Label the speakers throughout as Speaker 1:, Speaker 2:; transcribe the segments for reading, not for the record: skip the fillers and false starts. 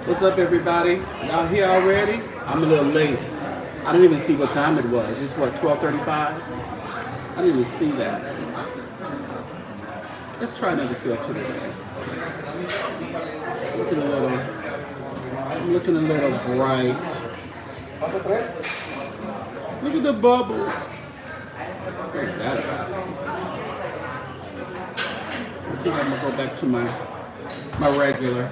Speaker 1: What's up, everybody? Y'all here already? I'm a little late. I didn't even see what time it was. It's what, 12:35? I didn't even see that. Let's try another filter today. Looking a little, I'm looking a little bright. Look at the bubbles. What is that about? I think I'm gonna go back to my regular.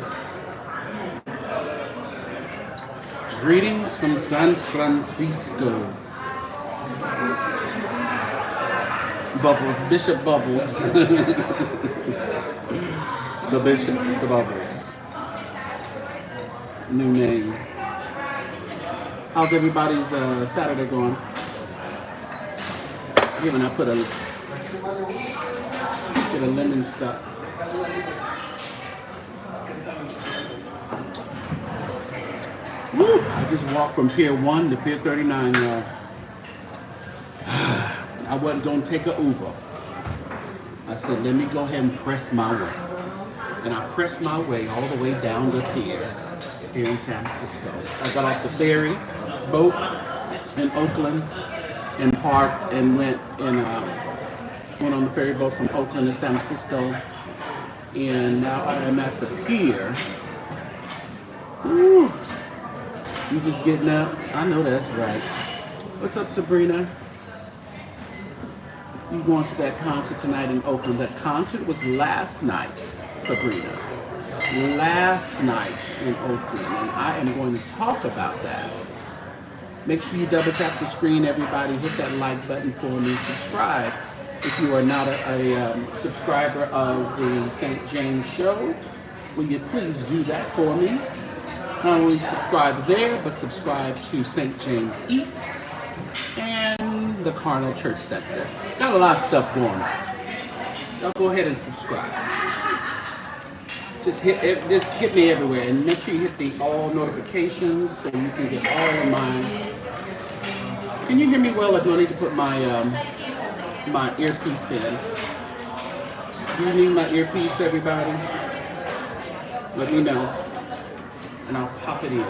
Speaker 1: Greetings from San Francisco. Bubbles, Bishop Bubbles. The Bishop, the Bubbles. New name. How's everybody's Saturday going? Given I put a lemon stuck. Woo! I just walked from Pier 1 to Pier 39, y'all. I wasn't going to take an Uber. I said, let me go ahead and press my way. And I pressed my way all the way down the pier here in San Francisco. I got off the ferry boat in Oakland and parked and went on the ferry boat from Oakland to San Francisco. And now I am at the pier. Woo! You just getting up? I know that's right. What's up, Sabrina? You going to that concert tonight in Oakland? That concert was last night, Sabrina. Last night in Oakland, and I am going to talk about that. Make sure you double tap the screen, everybody. Hit that like button for me. Subscribe if you are not a subscriber of the St. James Show. Will you please do that for me? Not only subscribe there, but subscribe to St. James Eats and the Carnal Church Center. Got a lot of stuff going on. Y'all go ahead and subscribe. Just get me everywhere, and make sure you hit the all notifications so you can get all of mine. Can you hear me well, or do I need to put my my earpiece in? Do you need my earpiece, everybody? Let me know, and I'll pop it in.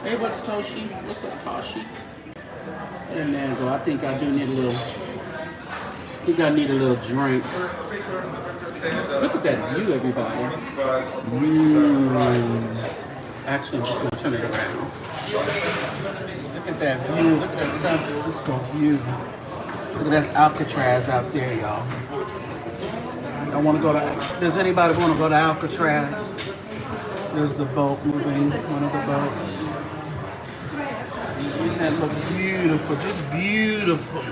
Speaker 1: Hey, what's Toshi? What's up, Toshi? There, man, go. I think I do need a little. I think I need a little drink. Look at that view, everybody. Actually, I'm just going to turn it around. Look at that view. Look at that San Francisco view. Look at that Alcatraz out there, y'all. I want to go to. Does anybody want to go to Alcatraz? There's the boat moving. One of the boats. Doesn't that look beautiful? Just beautiful.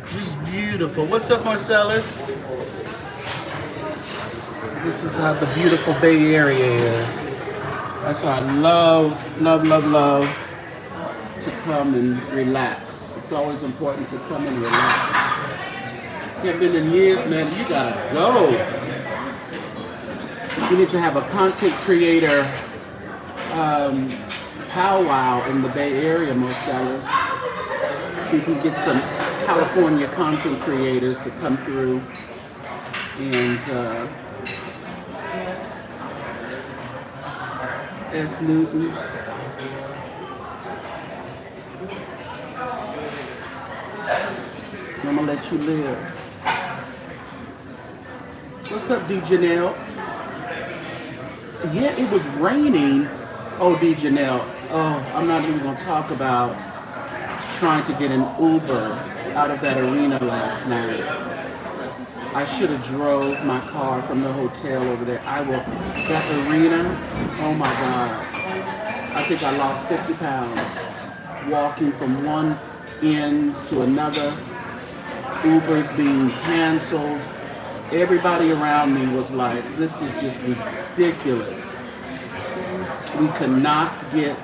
Speaker 1: Just beautiful. What's up, Marcellus? This is how the beautiful Bay Area is. That's why I love to come and relax. It's always important to come and relax. You haven't been in years, man. You gotta go. You need to have a content creator powwow in the Bay Area, Marcellus. See if we get some California content creators to come through and S. Newton. I'm gonna let you live. What's up, D. Janelle? Yeah, it was raining. Oh, D. Janelle. Oh, I'm not even gonna talk about trying to get an Uber out of that arena last night. I should have drove my car from the hotel over there. That arena, oh my God. I think I lost 50 pounds walking from one end to another. Ubers being canceled. Everybody around me was like, this is just ridiculous. We could not get,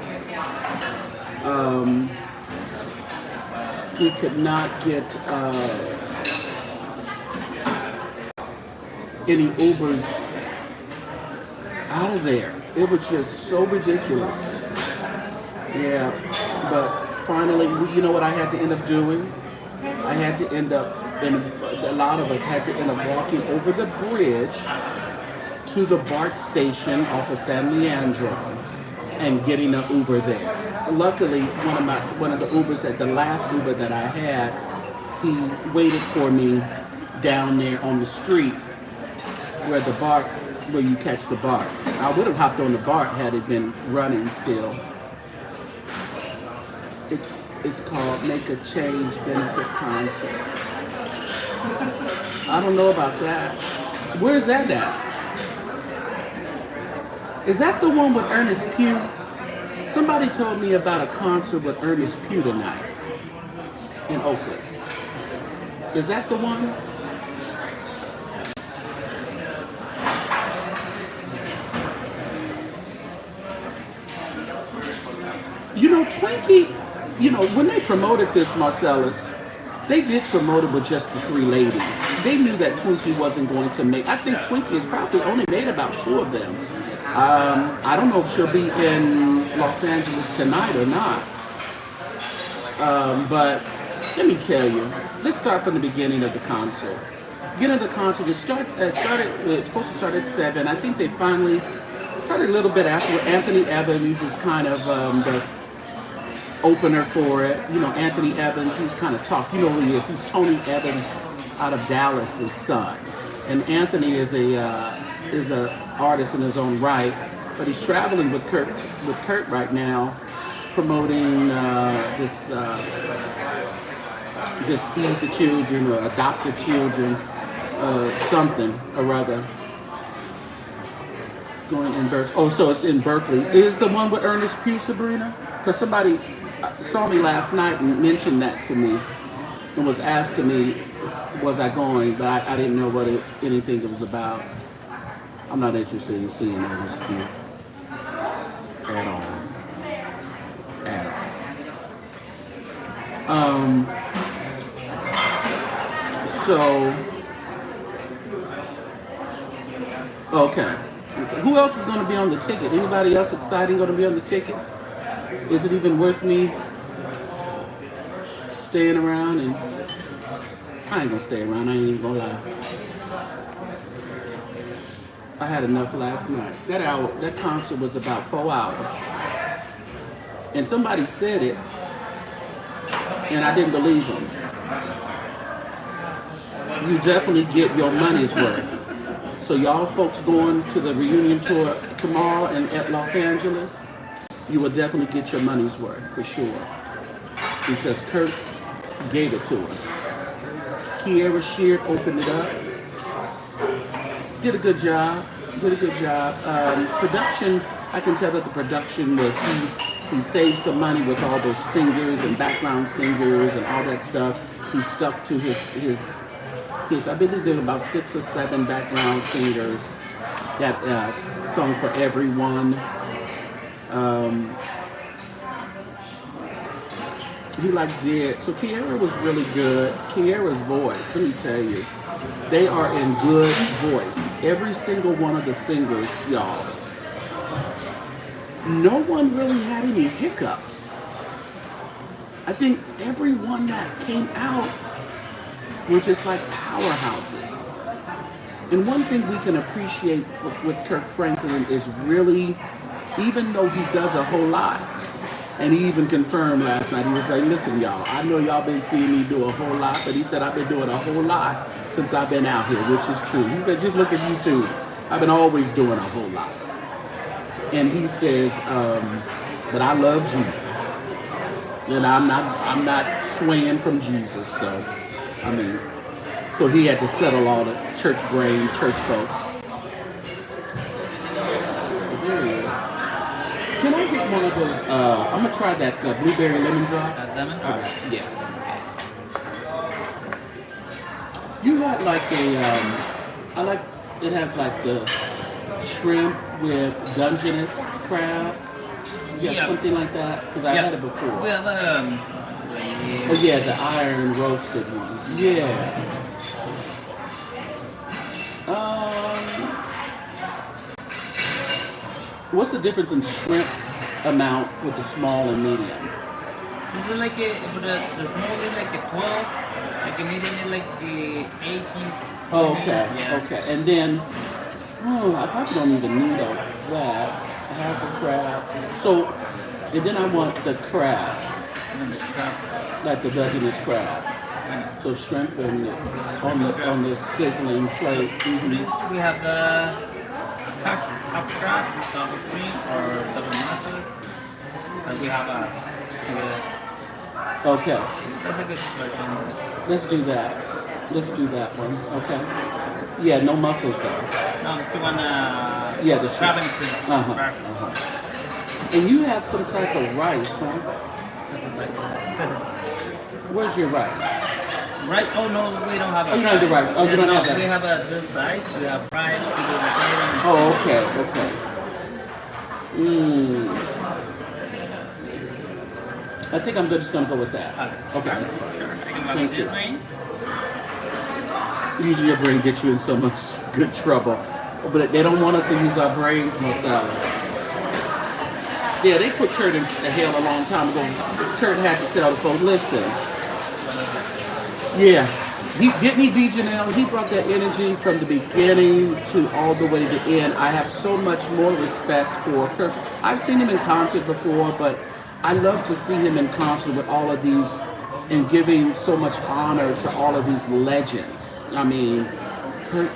Speaker 1: any Ubers out of there. It was just so ridiculous. Yeah, but finally, you know what I had to end up doing? I had to end up, a lot of us had to end up walking over the bridge to to the BART station off of San Leandro and getting an Uber there. Luckily, one of the Ubers, the last Uber that I had, he waited for me down there on the street where the BART, where you catch the BART. I would have hopped on the BART had it been running still. It's called Make a Change Benefit Concert. I don't know about that. Where's that at? Is that the one with Ernest Pugh? Somebody told me about a concert with Ernest Pugh tonight in Oakland. Is that the one? You know, Twinkie, you know, when they promoted this, Marcellus, they did promote it with just the three ladies. They knew that Twinkie wasn't going to make, I think Twinkie has probably only made about 2 of them. I don't know if she'll be in Los Angeles tonight or not. But let me tell you, let's start from the beginning of the concert. Beginning of the concert, it's supposed to start at 7. I think they finally started a little bit after. Anthony Evans is kind of the opener for it. You know, Anthony Evans, he's kind of talk. You know who he is. He's Tony Evans out of Dallas's son. And Anthony is a artist in his own right, but he's traveling with Kurt right now, promoting this Feed the Children or Adopt the Children, something or other. Going in Berkeley. Oh, so it's in Berkeley. Is the one with Ernest Pugh, Sabrina? Because somebody saw me last night and mentioned that to me and was asking me, was I going? But I didn't know what anything it was about. I'm not interested in seeing Ernest Pugh at all. At all. So, okay. Who else is going to be on the ticket? Anybody else exciting going to be on the ticket? Is it even worth me staying around? And I ain't gonna stay around. I ain't even gonna lie. I had enough last night. That concert was about 4 hours, and somebody said it, and I didn't believe them. You definitely get your money's worth. So y'all folks going to the reunion tour tomorrow at Los Angeles, you will definitely get your money's worth for sure, because Kurt gave it to us. Kiera Sheard opened it up. Did a good job. Production, I can tell that the production was, he saved some money with all those singers and background singers and all that stuff. He stuck to his I believe there were about 6 or 7 background singers that sung for everyone. He did. So Kiera was really good. Kiera's voice, let me tell you, they are in good voice. Every single one of the singers, y'all. No one really had any hiccups. I think everyone that came out were just like powerhouses. And one thing we can appreciate with Kirk Franklin is really, even though he does a whole lot, and he even confirmed last night, he was like, listen, y'all, I know y'all been seeing me do a whole lot, but he said, I've been doing a whole lot since I've been out here, which is true. He said, just look at YouTube. I've been always doing a whole lot. And he says, but I love Jesus. And I'm not swaying from Jesus, so, I mean, so he had to settle all the church folks. There he is. Can I get one of those, I'm going to try that blueberry lemon drop.
Speaker 2: Lemon drop?
Speaker 1: Okay. Yeah. You had like it has like the shrimp with Dungeness crab. You have something like that? Because I had it before.
Speaker 2: Well,
Speaker 1: oh yeah, the iron roasted ones. Yeah. What's the difference in shrimp amount with the small and medium?
Speaker 2: This is like the small is like a 12, like a medium is like a 18.
Speaker 1: Oh, okay,
Speaker 2: yeah.
Speaker 1: okay. And then Oh, I probably don't even need all that. I have the crab. So, and then I want the crab,
Speaker 2: And then the crab.
Speaker 1: like the Duttoness crab.
Speaker 2: And
Speaker 1: So shrimp and on the sizzling plate. Mhm.
Speaker 2: we have the half crab with double cream or double nachos. And we have
Speaker 1: Okay,
Speaker 2: that's a good version.
Speaker 1: let's do that. Let's do that one. Okay. Yeah, no mussels though.
Speaker 2: No, if you want
Speaker 1: Yeah, the
Speaker 2: crab
Speaker 1: shrimp.
Speaker 2: and cream.
Speaker 1: Uh-huh.
Speaker 2: Crab.
Speaker 1: Uh-huh. And you have some type of rice, huh?
Speaker 2: Something like that.
Speaker 1: Where's your rice?
Speaker 2: Right? Oh no, we don't have.
Speaker 1: Oh, you don't have the rice. Oh, you don't
Speaker 2: no,
Speaker 1: have that.
Speaker 2: We have this size. We have fries. We do the potato.
Speaker 1: Oh, okay, okay. I think I'm just gonna go with that. Okay, that's fine.
Speaker 2: Sure. I can love
Speaker 1: Thank you.
Speaker 2: these grains.
Speaker 1: Usually your brain gets you in so much good trouble. But they don't want us to use our brains, Marcellus. Yeah, they put Kurt in the hell a long time ago. Kurt had to tell the folks, listen. Yeah. Didn't he, D. Janelle? He brought that energy from the beginning to all the way to the end. I have so much more respect for Kurt. I've seen him in concert before, but I love to see him in concert with all of these and giving so much honor to all of these legends. I mean, Kurt,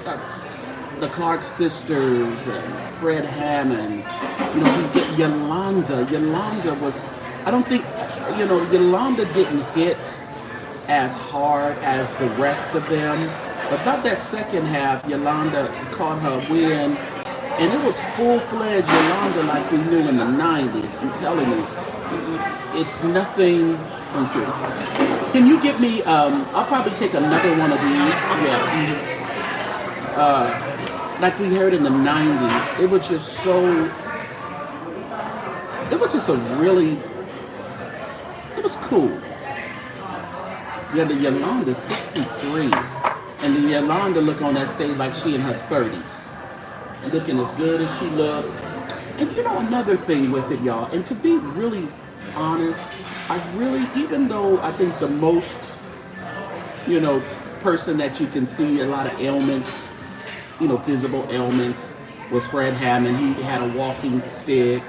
Speaker 1: the Clark sisters and Fred Hammond. You know, we get Yolanda. Yolanda was, I don't think, Yolanda didn't hit as hard as the rest of them. But about that second half, Yolanda caught her win. And it was full-fledged Yolanda like we knew in the 90s. I'm telling you, it's nothing. Thank you. Can you give me, I'll probably take another one of these. Yeah. Like we heard in the 90s, it was just it was cool. Yeah, the Yolanda 63. And the Yolanda look on that stage like she in her 30s. Looking as good as she looked. And you know another thing with it, y'all, and to be really honest, even though I think the most, person that you can see a lot of ailments, visible ailments, was Fred Hammond. He had a walking stick.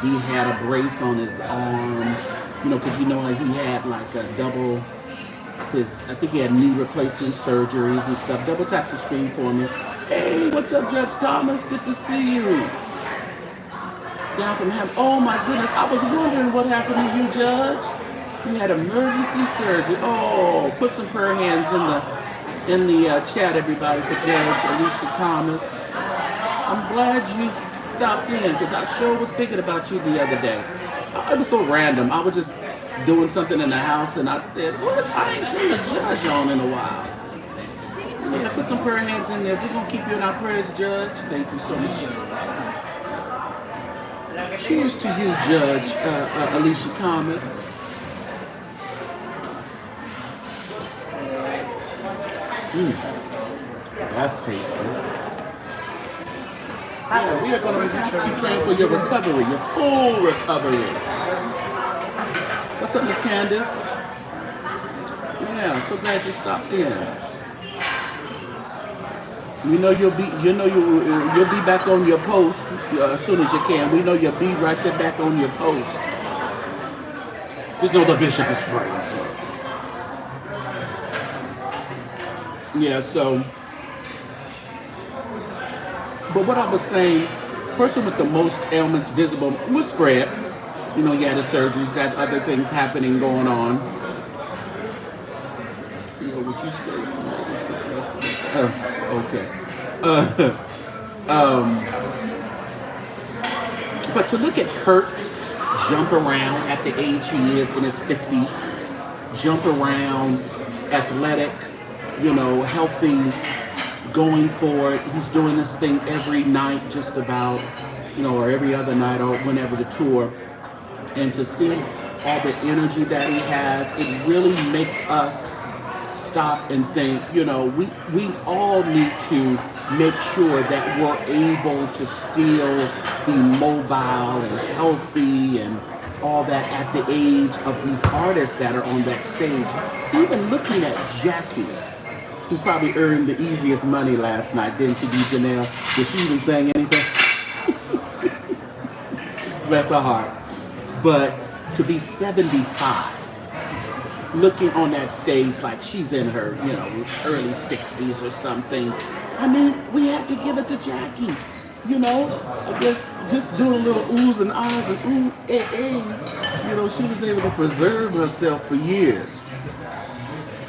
Speaker 1: He had a brace on his arm, because he had like a double, I think he had knee replacement surgeries and stuff. Double tap the screen for me. Hey, what's up, Judge Thomas? Good to see you. Down from heaven. Oh my goodness, I was wondering what happened to you, Judge. You had emergency surgery. Oh, put some prayer hands in the chat, everybody, for Judge Alicia Thomas. I'm glad you stopped in because I sure was thinking about you the other day. It was so random. I was just doing something in the house and I said, what? I ain't seen the Judge on in a while. Yeah, put some prayer hands in there. We're going to keep you in our prayers, Judge. Thank you so much. Cheers to you, Judge Alicia Thomas. That's tasty. Yeah, we are going to keep praying for your recovery, your full recovery. What's up, Miss Candace? Yeah, I'm so glad you stopped in. We know you'll be back on your post as soon as you can. We know you'll be right there back on your post. Just know the bishop is praying for you. Yeah, so. But what I was saying, person with the most ailments visible was Fred. He had his surgeries, had other things happening going on. What you say? Okay. But to look at Kurt jump around at the age he is in his 50s, jump around, athletic, healthy, going for it. He's doing this thing every night just about, or every other night or whenever the tour. And to see all the energy that he has, it really makes us stop and think, we all need to make sure that we're able to still be mobile and healthy and all that at the age of these artists that are on that stage. Even looking at Jackie, who probably earned the easiest money last night, didn't she, D. Janelle? Did she even sing anything? Bless her heart. But to be 75, looking on that stage like she's in her, early 60s or something. I mean, we had to give it to Jackie. I guess just doing a little oohs and ahs and ahs. She was able to preserve herself for years.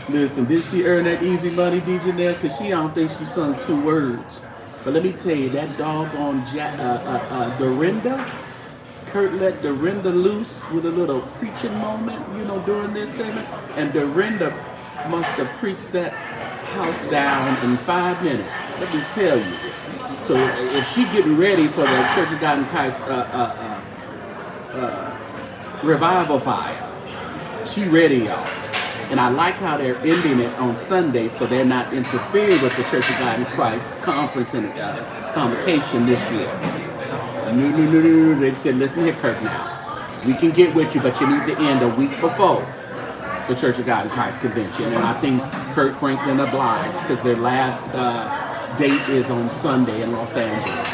Speaker 1: Listen, did she earn that easy money, DJ Nell? Because I don't think she sung 2 words. But let me tell you, that doggone Dorinda, Kurt let Dorinda loose with a little preaching moment, during this segment. And Dorinda must have preached that house down in 5 minutes. Let me tell you. So if she getting ready for the Church of God in Christ revival fire, she ready, y'all. And I like how they're ending it on Sunday, so they're not interfering with the Church of God in Christ conference and convocation this year. No. They said, listen here, Kirk, now. We can get with you, but you need to end a week before the Church of God in Christ convention. And I think Kurt Franklin obliged because their last date is on Sunday in Los Angeles.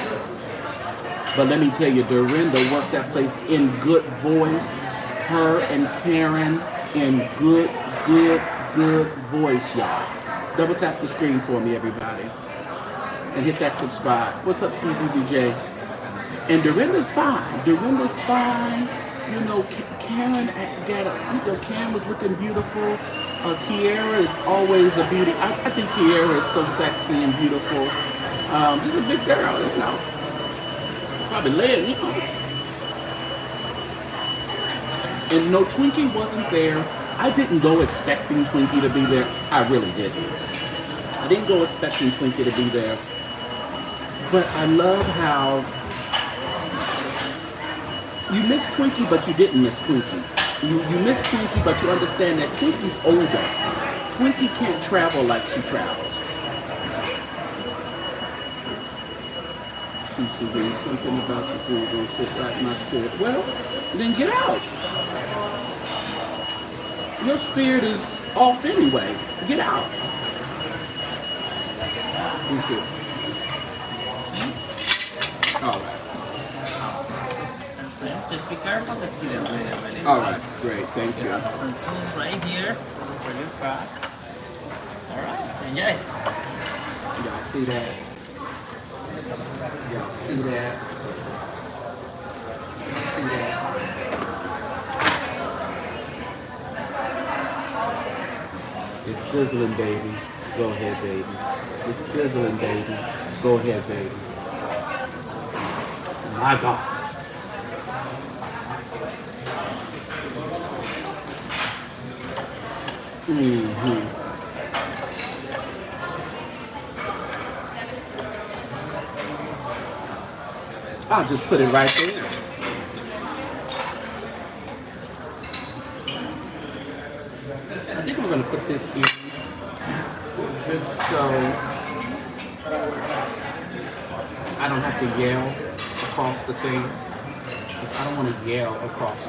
Speaker 1: But let me tell you, Dorinda worked that place in good voice. Her and Karen in good voice, y'all. Double tap the screen for me, everybody. And hit that subscribe. What's up, CBBJ? And Dorinda's fine. Karen Karen was looking beautiful. Kiara is always a beauty. I think Kiara is so sexy and beautiful. Just a big girl, Probably led, And no, Twinkie wasn't there. I didn't go expecting Twinkie to be there. I really didn't. I didn't go expecting Twinkie to be there. But I love how you miss Twinkie, but you didn't miss Twinkie. You miss Twinkie, but you understand that Twinkie's older. Twinkie can't travel like she travels. Something about the food will sit right in my spirit. Well, then get out. Your spirit is off anyway. Get out. Thank you. All right.
Speaker 2: Just be careful, the still really.
Speaker 1: All right, great, thank you.
Speaker 2: Some tools right here for your crack. All right, enjoy.
Speaker 1: Y'all see that? Y'all see that? See that? It's sizzling, baby. Go ahead, baby. It's sizzling, baby. Go ahead, baby. My God. I'll just put it right there. I think we're going to put this in just so I don't have to yell across the thing. I don't want to yell across.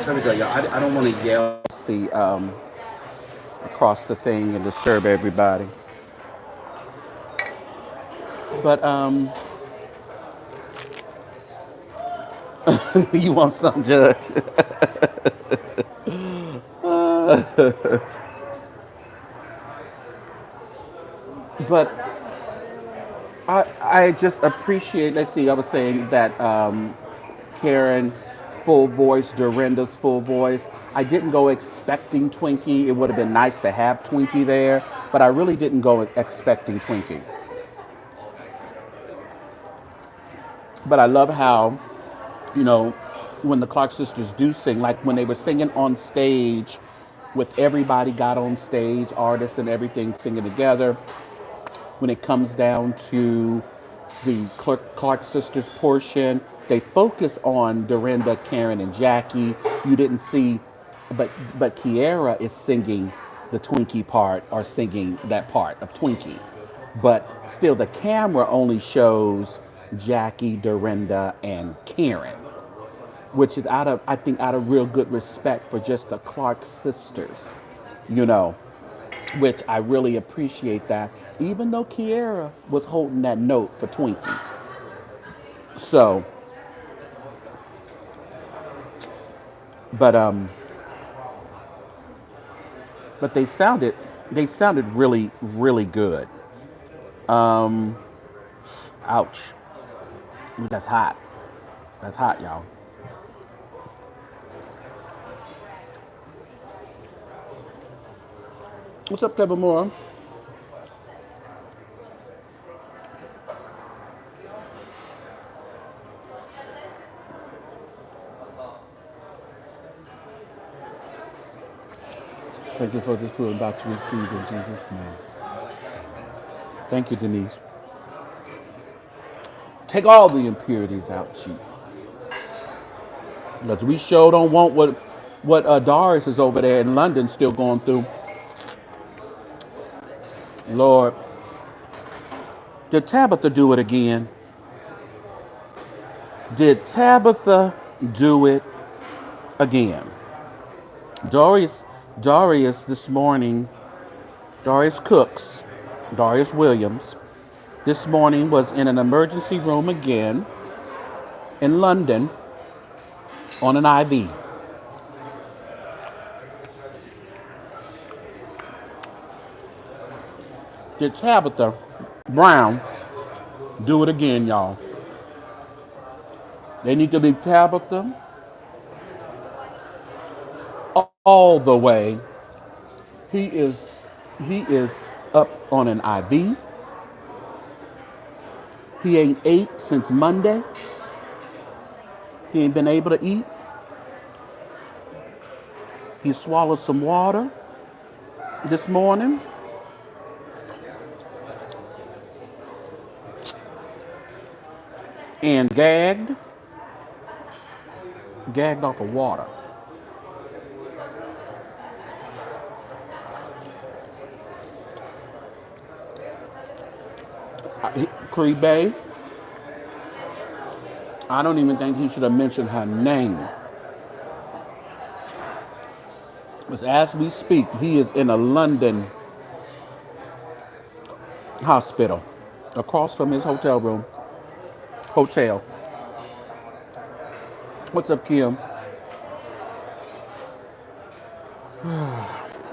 Speaker 1: There we go, y'all. I don't want to yell across the thing and disturb everybody. But you want some, Judge? But I just appreciate. Let's see. I was saying that Karen, full voice, Dorinda's full voice. I didn't go expecting Twinkie. It would have been nice to have Twinkie there, but I really didn't go expecting Twinkie. But I love how, when the Clark sisters do sing, like when they were singing on stage, with everybody got on stage, artists and everything singing together. When it comes down to the Clark sisters portion, they focus on Dorinda, Karen, and Jackie. You didn't see, but Kiara is singing the Twinkie part, or singing that part of Twinkie. But still, the camera only shows Jackie, Dorinda, and Karen, which is I think out of real good respect for just the Clark sisters, you know, which I really appreciate that, even though Kiara was holding that note for Twinkie. So, but but they sounded really, really good. Ouch. Ooh, that's hot. That's hot, y'all. What's up, Kevin Moore? Thank you for this food I'm about to receive in Jesus' name. Thank you, Denise. Take all the impurities out, Jesus. Because we sure don't want what Doris is over there in London still going through. Lord, did Tabitha do it again? Did Tabitha do it again? Darius this morning, Darius Cooks, Darius Williams, this morning was in an emergency room again in London on an IV. Did Tabitha Brown do it again, y'all? They need to leave Tabitha all the way. He is up on an IV. He ain't ate since Monday. He ain't been able to eat. He swallowed some water this morning. And gagged off of water. Cree Bay, I don't even think he should have mentioned her name. Because as we speak, he is in a London hospital across from his hotel room. Hotel. What's up, Kim?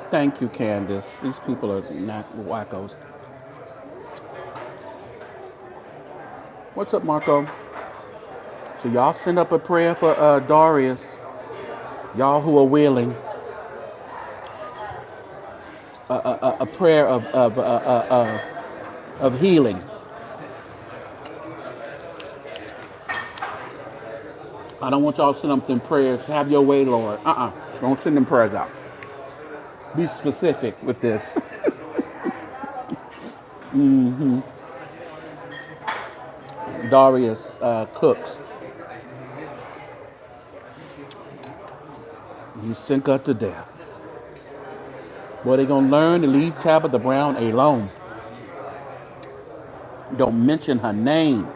Speaker 1: Thank you, Candace. These people are not wackos. What's up, Marco? So y'all send up a prayer for Darius. Y'all who are willing. A prayer of healing. I don't want y'all to send up them prayers. Have your way, Lord. Don't send them prayers out. Be specific with this. Darius Cooks. You sink her to death. Boy, they gonna learn to leave Tabitha Brown alone. Don't mention her name.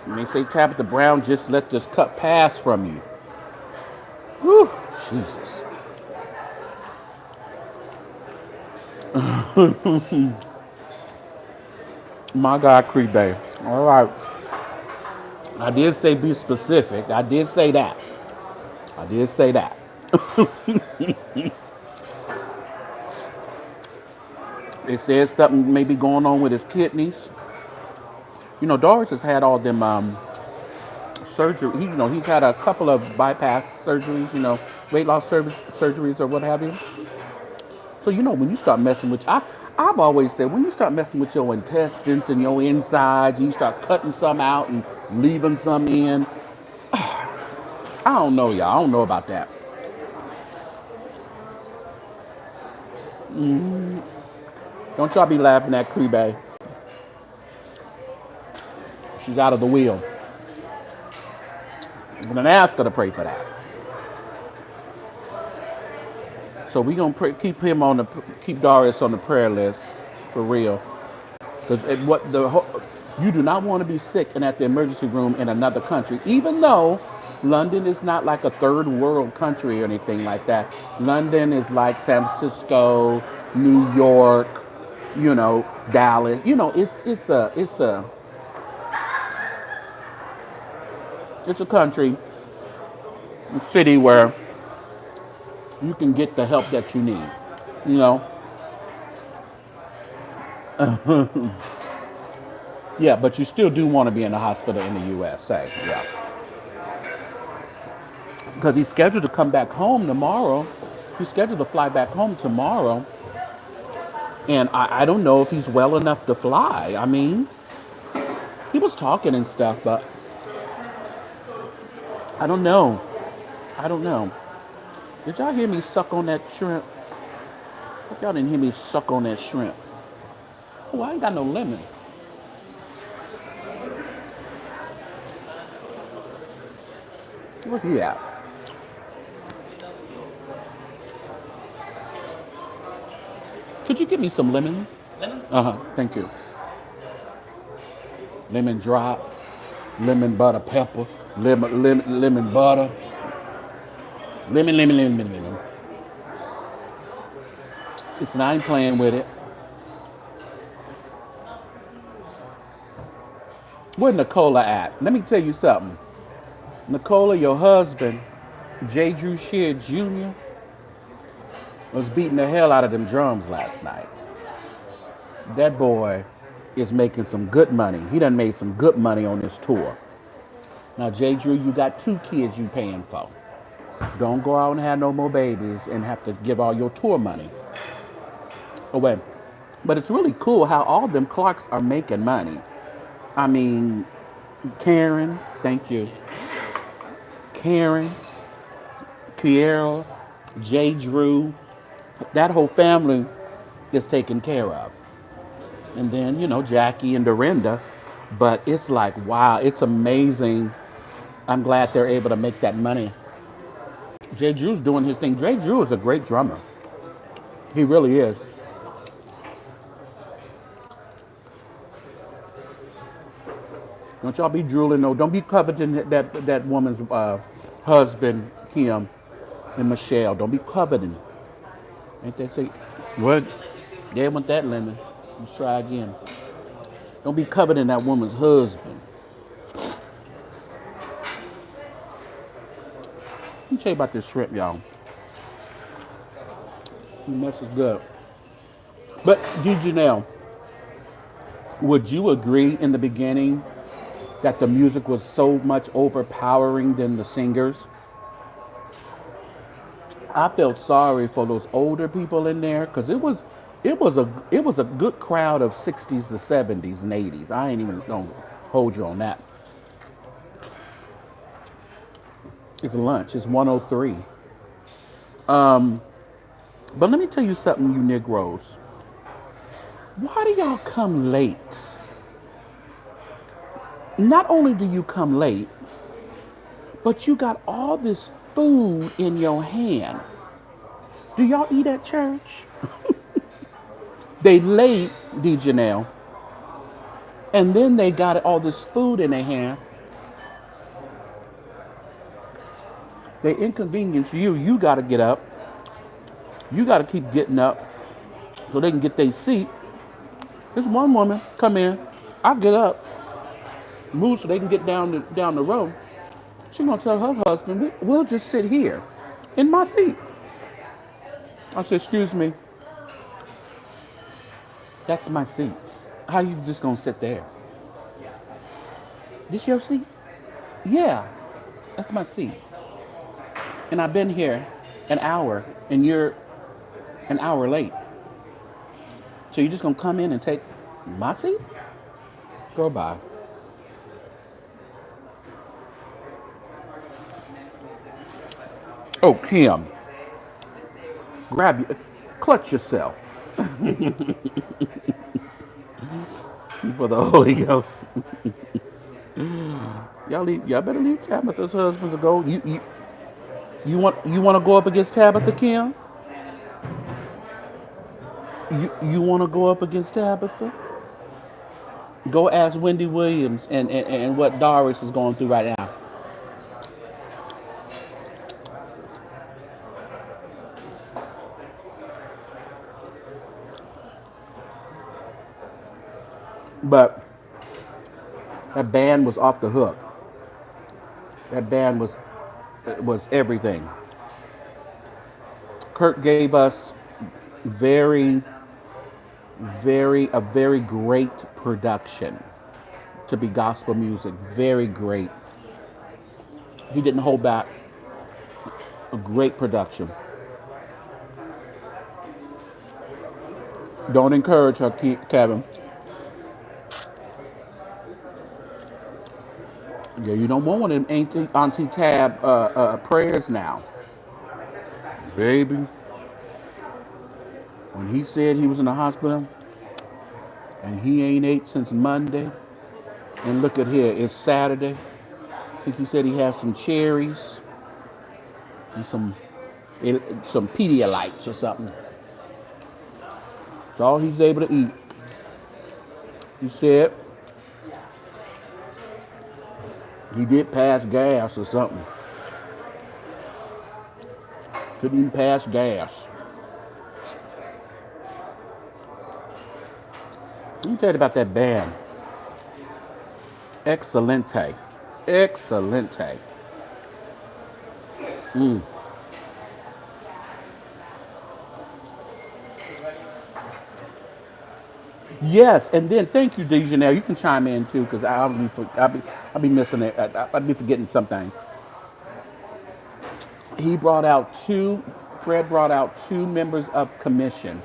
Speaker 1: When they say Tabitha Brown, just let this cup pass from you. Whew, Jesus. My God, Cree Bay. All right. I did say be specific. I did say that. It says something may be going on with his kidneys. You know, Doris has had all them surgery. He's had a couple of bypass surgeries, weight loss surgeries or what have you. So, when you start messing with, I've always said, when you start messing with your intestines and your insides, and you start cutting some out and leaving some in, I don't know, y'all. I don't know about that. Don't y'all be laughing at Cree Bay. She's out of the wheel. I'm going to ask her to pray for that. So we're going to keep Darius on the prayer list for real. Because You do not want to be sick and at the emergency room in another country, even though London is not like a third world country or anything like that. London is like San Francisco, New York, Dallas. It's a country, a city where you can get the help that you need. You know, yeah, but you still do want to be in the hospital in the USA. Yeah, because he's scheduled to come back home tomorrow. He's scheduled to fly back home tomorrow. And I don't know if he's well enough to fly. I mean, he was talking and stuff, but I don't know. I don't know. Did y'all hear me suck on that shrimp? Hope y'all didn't hear me suck on that shrimp. Oh, I ain't got no lemon. Where he at? Could you give me some lemon?
Speaker 2: Lemon?
Speaker 1: Uh-huh, thank you. Lemon drop, lemon butter pepper, lemon butter, lemon. It's not playing with it. Where Nicola at? Let me tell you something. Nicola, your husband, J. Drew Shear Jr., was beating the hell out of them drums last night. That boy is making some good money. He done made some good money on this tour. Now, J. Drew, you got 2 kids you paying for. Don't go out and have no more babies and have to give all your tour money away. But it's really cool how all them Clarks are making money. I mean, Karen, thank you. Karen, Kiera, J. Drew, that whole family is taken care of. And then, Jackie and Dorinda. But it's like, wow, it's amazing. I'm glad they're able to make that money. J. Drew's doing his thing. J. Drew is a great drummer. He really is. Don't y'all be drooling, no. Don't be coveting that woman's husband, Kim, and Michelle. Don't be coveting. Ain't they say, what? They want that lemon. Let's try again. Don't be coveting that woman's husband. Let me tell you about this shrimp, y'all. This is good. But, Janelle, would you agree in the beginning that the music was so much overpowering than the singers? I felt sorry for those older people in there because it was a good crowd of 60s to 70s and 80s. I ain't even gonna hold you on that. It's lunch. It's 1:03. But let me tell you something, you Negroes. Why do y'all come late? Not only do you come late, but you got all this food in your hand. Do y'all eat at church? They late, D. Janelle, and then they got all this food in their hand. They inconvenience you. You got to get up. You got to keep getting up so they can get their seat. There's one woman come in. I get up, move so they can get down the road. She gonna tell her husband, we'll just sit here in my seat. I said, excuse me. That's my seat. How you just gonna sit there? This your seat? Yeah, that's my seat. And I've been here an hour and you're an hour late. So you're just gonna come in and take my seat? Go by. Oh, Kim. Clutch yourself. For the Holy Ghost. Y'all better leave Tabitha's husband to go. You want to go up against Tabitha, Kim? You want to go up against Tabitha? Go ask Wendy Williams and what Doris is going through right now. But that band was off the hook. That band was everything. Kirk gave us very, a very great production to be gospel music. Very great. He didn't hold back. A great production. Don't encourage her, Kevin. Yeah, you don't want one of them Auntie Tab prayers now. Baby, when he said he was in the hospital and he ain't ate since Monday, and look at here, it's Saturday. I think he said he has some cherries and some Pedialytes or something. That's all he's able to eat. He said he did pass gas or something. Couldn't even pass gas. Let me tell you about that band. Excelente. Excelente. Yes, and then thank you, Dejanelle. You can chime in too, because I'll be missing it. I'll be forgetting something. Fred brought out two members of commission.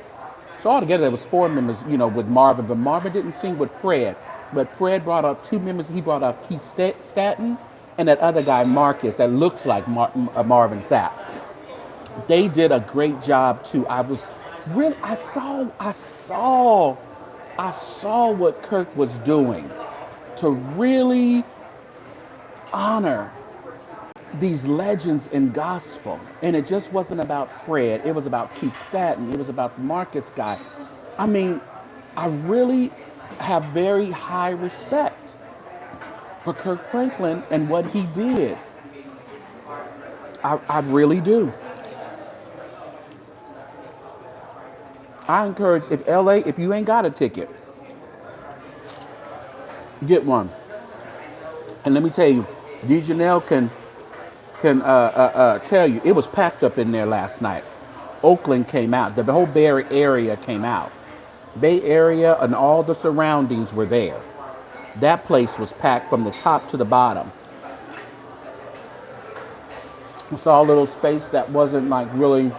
Speaker 1: So altogether there was four members, with Marvin, but Marvin didn't sing with Fred. But Fred brought out two members. He brought out Keith Staton and that other guy, Marcus, that looks like Marvin Sapp. They did a great job too. I saw what Kirk was doing to really honor these legends in gospel. And it just wasn't about Fred. It was about Keith Staton. It was about the Marcus guy. I mean, I really have very high respect for Kirk Franklin and what he did. I really do. I encourage, if you ain't got a ticket, get one. And let me tell you, Dejanelle can tell you, it was packed up in there last night. Oakland came out. The whole Bay Area came out. Bay Area and all the surroundings were there. That place was packed from the top to the bottom. I saw a little space that wasn't like really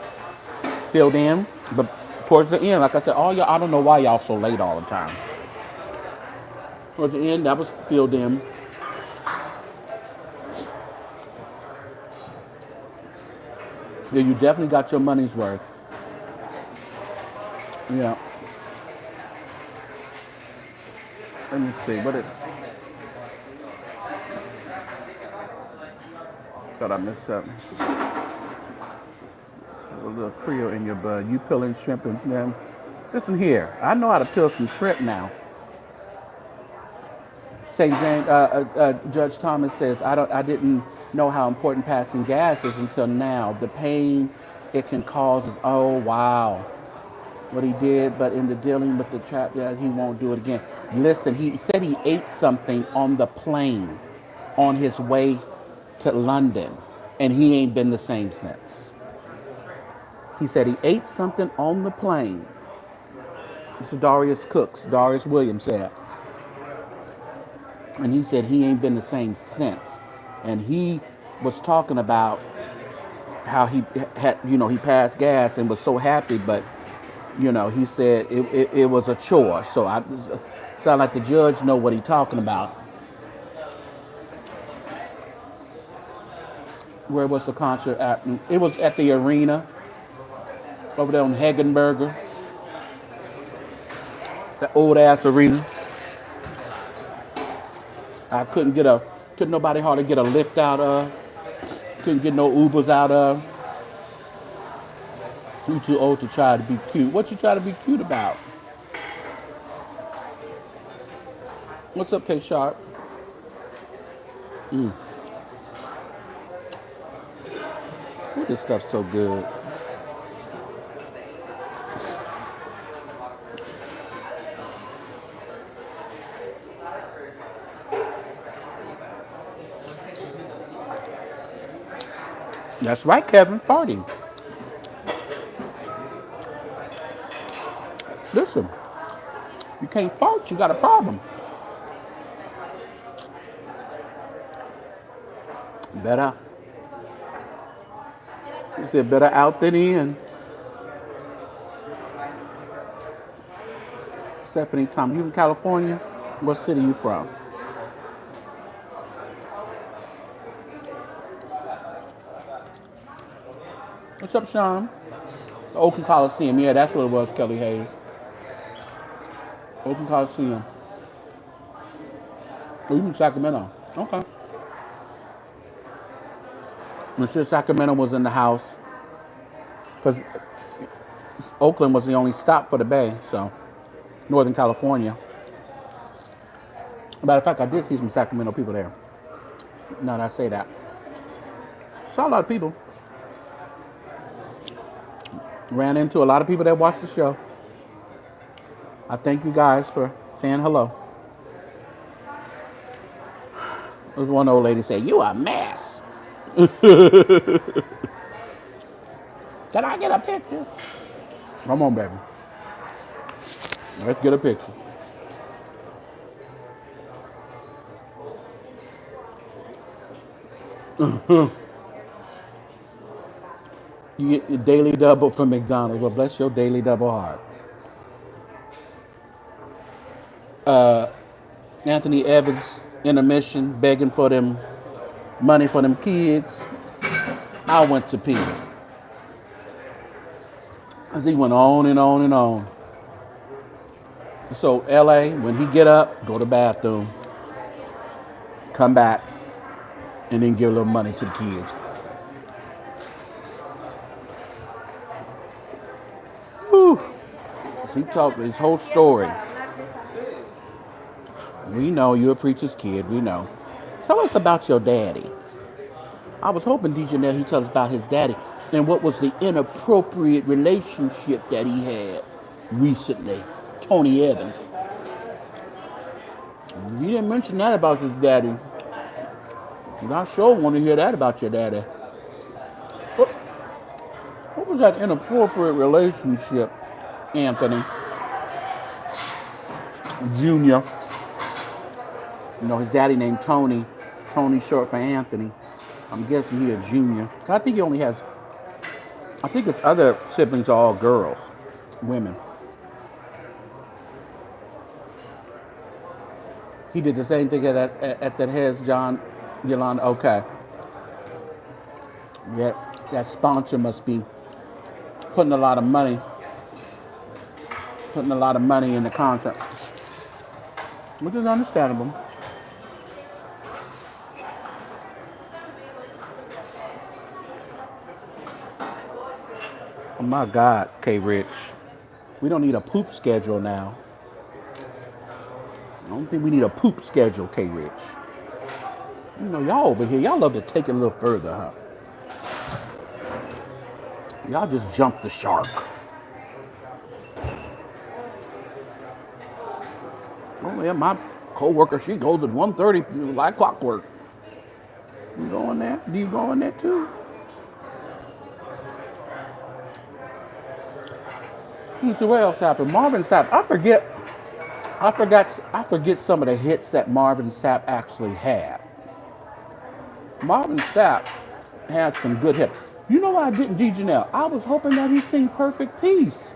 Speaker 1: filled in, but towards the end, like I said, I don't know why y'all so late all the time. Towards the end, that was filled in. Yeah, you definitely got your money's worth. Yeah. Let me see. Thought I missed something. A little Creole in your bud. You peeling shrimp and then. Listen here. I know how to peel some shrimp now. St. James, Judge Thomas says, I didn't know how important passing gas is until now. The pain it can cause is, oh, wow. What he did, but in the dealing with the trap, he won't do it again. Listen, he said he ate something on the plane on his way to London, and he ain't been the same since. He said he ate something on the plane. This is Darius Williams said. And he said he ain't been the same since. And he was talking about how he had, he passed gas and was so happy, but, he said it was a chore. So I sound like the judge know what he's talking about. Where was the concert at? It was at the arena over there on Hagenberger. That old ass arena. I couldn't nobody hardly get a lift out of. Couldn't get no Ubers out of. You too old to try to be cute. What you try to be cute about? What's up, K Sharp? Ooh, this stuff's so good. That's right, Kevin. Farting. Listen, you can't fart, you got a problem. Better. You said better out than in. Stephanie Tom, you from California? What city you from? What's up, Sean? The Oakland Coliseum. Yeah, that's what it was, Kelly Hayes. Oakland Coliseum. Oh, you from Sacramento? Okay. Monsieur Sacramento was in the house because Oakland was the only stop for the Bay, so Northern California. Matter of fact, I did see some Sacramento people there. Now that I say that. Saw a lot of people. Ran into a lot of people that watched the show. I thank you guys for saying hello. There was one old lady say, "You a mess." Can I get a picture? Come on, baby. Let's get a picture. You get your daily double from McDonald's. Well, bless your daily double heart. Anthony Evans intermission begging for them money for them kids. I went to pee. As he went on and on and on. So LA, when he get up, go to the bathroom, come back, and then give a little money to the kids. Whew. So he talked his whole story. We know you're a preacher's kid, we know. Tell us about your daddy. I was hoping DJ Nell he'd tell us about his daddy and what was the inappropriate relationship that he had recently. Tony Evans. You didn't mention that about his daddy. And I sure want to hear that about your daddy. What was that inappropriate relationship, Anthony Jr.? You know, his daddy named Tony. Tony short for Anthony. I'm guessing he a junior. I think he only has, I think his other siblings are all girls, women. He did the same thing at that Hez John Yolanda. Okay. Yeah, that sponsor must be putting a lot of money in the contract, which is understandable. Oh my God, K. Rich. We don't need a poop schedule now. I don't think we need a poop schedule, K. Rich. You know, y'all over here, y'all love to take it a little further, huh? Y'all just jump the shark. Oh yeah, my co-worker, she goes at 1:30 like clockwork. You going there? Do you go in there too? So what else happened? Marvin Sapp. I forget some of the hits that Marvin Sapp actually had. Marvin Sapp had some good hits. You know what I didn't, D. Janelle? I was hoping that he'd sing Perfect Peace.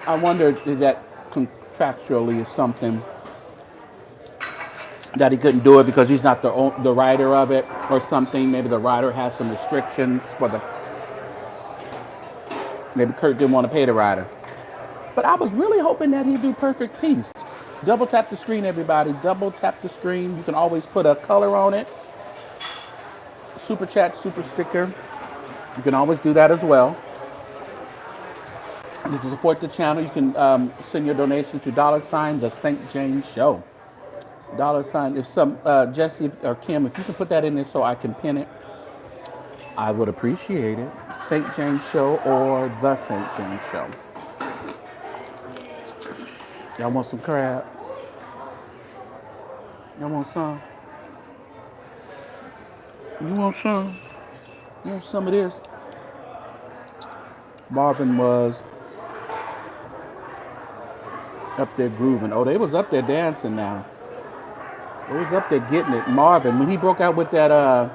Speaker 1: I wonder if that contractually is something that he couldn't do it because he's not the writer of it or something. Maybe the writer has some restrictions for the... Maybe Kurt didn't want to pay the writer. But I was really hoping that he'd do Perfect Peace. Double tap the screen, everybody. Double tap the screen. You can always put a color on it. Super chat, super sticker. You can always do that as well. To support the channel, you can send your donation to $ the St. James Show. $. If some Jesse or Kim, if you can put that in there so I can pin it, I would appreciate it. St. James Show or the St. James Show. Y'all want some crab? Y'all want some? You want some? You want some of this? Marvin was up there grooving. Oh, they was up there dancing now. They was up there getting it. Marvin, when he broke out with that,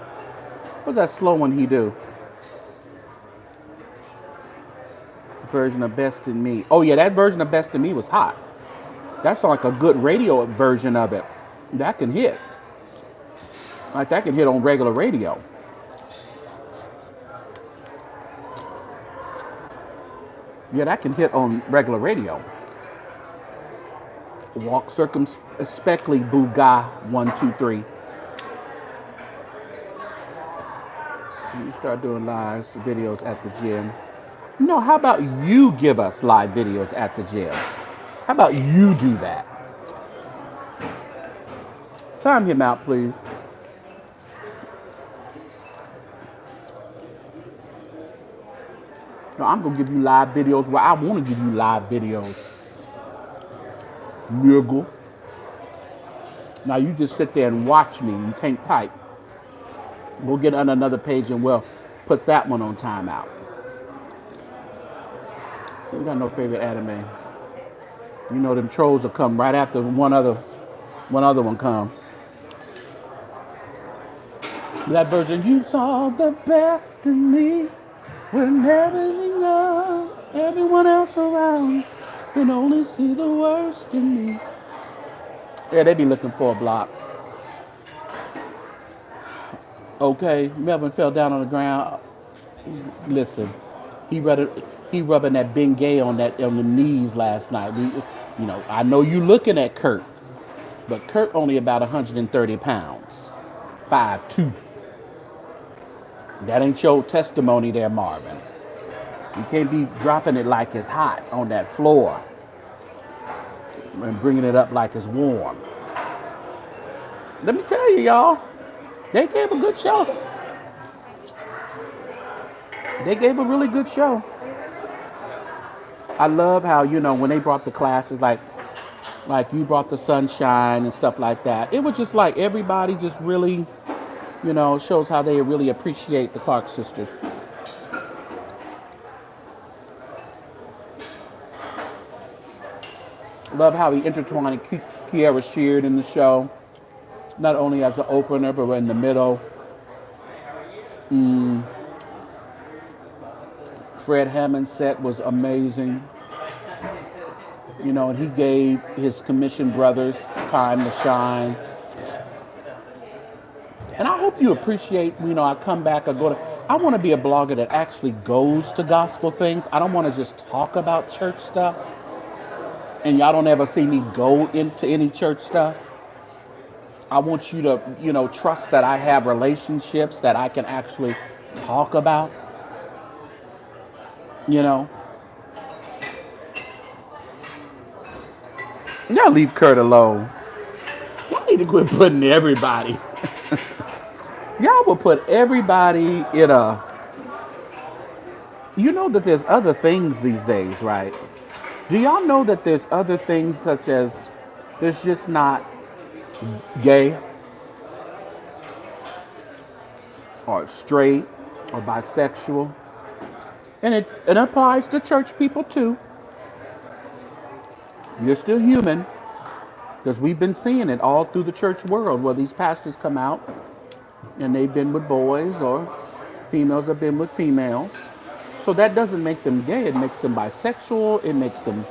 Speaker 1: what's that slow one he do? Version of Best in Me. Oh yeah, that version of Best in Me was hot. That's like a good radio version of it. That can hit. Like that can hit on regular radio. Yeah, that can hit on regular radio. Walk circumspectly, Booga 123. You start doing live videos at the gym. No, how about you give us live videos at the gym? How about you do that? Time him out, please. No, I'm going to give you live videos where I want to give you live videos. Nigga. Now you just sit there and watch me. You can't type. We'll get on another page and we'll put that one on timeout. You got no favorite anime. You know them trolls will come right after one other one come. That version, you saw the best in me when everything else, everyone else around can only see the worst in me. Yeah, they be looking for a block. Okay, Melvin fell down on the ground. Listen, he rubbing that Bengay on the knees last night. I know you looking at Kurt, but Kurt only about 130 pounds, 5'2". That ain't your testimony there, Marvin. You can't be dropping it like it's hot on that floor and bringing it up like it's warm. Let me tell you, y'all, they gave a good show. They gave a really good show. I love how, when they brought the classes, like you brought the sunshine and stuff like that. It was just like everybody just really, shows how they really appreciate the Clark sisters. Love how he intertwined Kiara Sheard in the show, not only as an opener, but in the middle. Fred Hammond's set was amazing. And he gave his commissioned brothers time to shine. And I hope you appreciate, I come back, I want to be a blogger that actually goes to gospel things. I don't want to just talk about church stuff. And y'all don't ever see me go into any church stuff. I want you to, trust that I have relationships that I can actually talk about. Y'all leave Kurt alone. Y'all need to quit putting everybody. Y'all will put everybody in a... You know that there's other things these days, right? Do y'all know that there's other things such as there's just not gay or straight or bisexual? And it applies to church people too. You're still human, because we've been seeing it all through the church world where these pastors come out and they've been with boys or females have been with females. So that doesn't make them gay. It makes them bisexual. It makes them,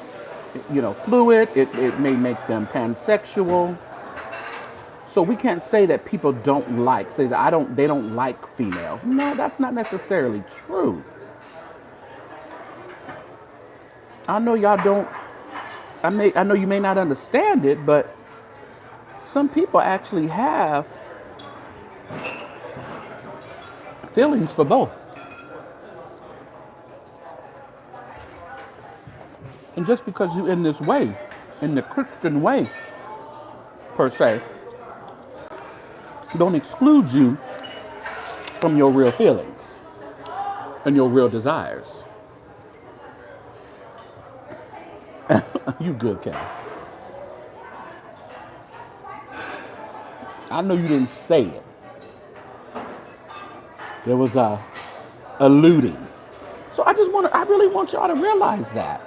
Speaker 1: fluid. It may make them pansexual. So we can't say that people say that they don't like females. No, that's not necessarily true. I know y'all don't, I know you may not understand it, but some people actually have feelings for both. And just because you're in this way, in the Christian way, per se, don't exclude you from your real feelings and your real desires. You good, Cal. I know you didn't say it. There was a alluding. So I really want y'all to realize that.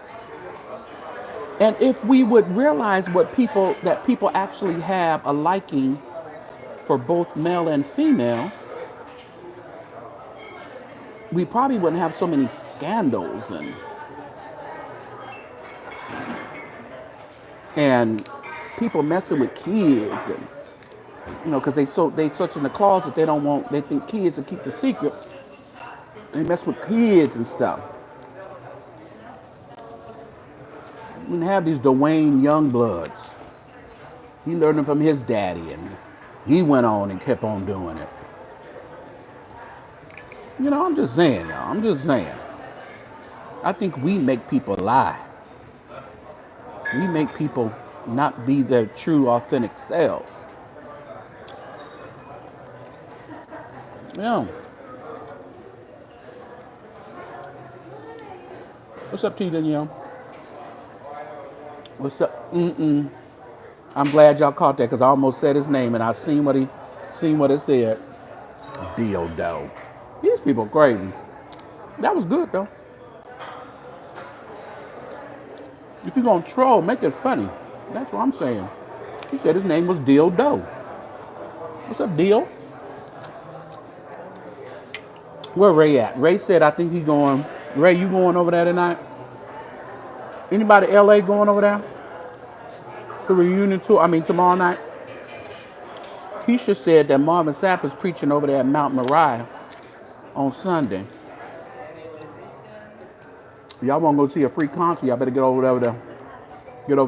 Speaker 1: And if we would realize that people actually have a liking for both male and female, we probably wouldn't have so many scandals and people messing with kids and because they such in the closet they think kids will keep the secret. They mess with kids and stuff. We have these Dwayne Youngbloods. He learned it from his daddy, and he went on and kept on doing it. I'm just saying, y'all. I'm just saying. I think we make people lie. We make people not be their true, authentic selves. Yeah. What's up, T. Danielle? What's up? I'm glad y'all caught that because I almost said his name and I seen what it said. Dildo. These people crazy. That was good though. If you're gonna troll, make it funny. That's what I'm saying. He said his name was Dildo. What's up, Deal? Where Ray at? Ray said I think he going. Ray, you going over there tonight? Anybody LA going over there? The reunion tour, tomorrow night. Keisha said that Marvin Sapp is preaching over there at Mount Moriah on Sunday. Y'all want to go see a free concert? Y'all better get over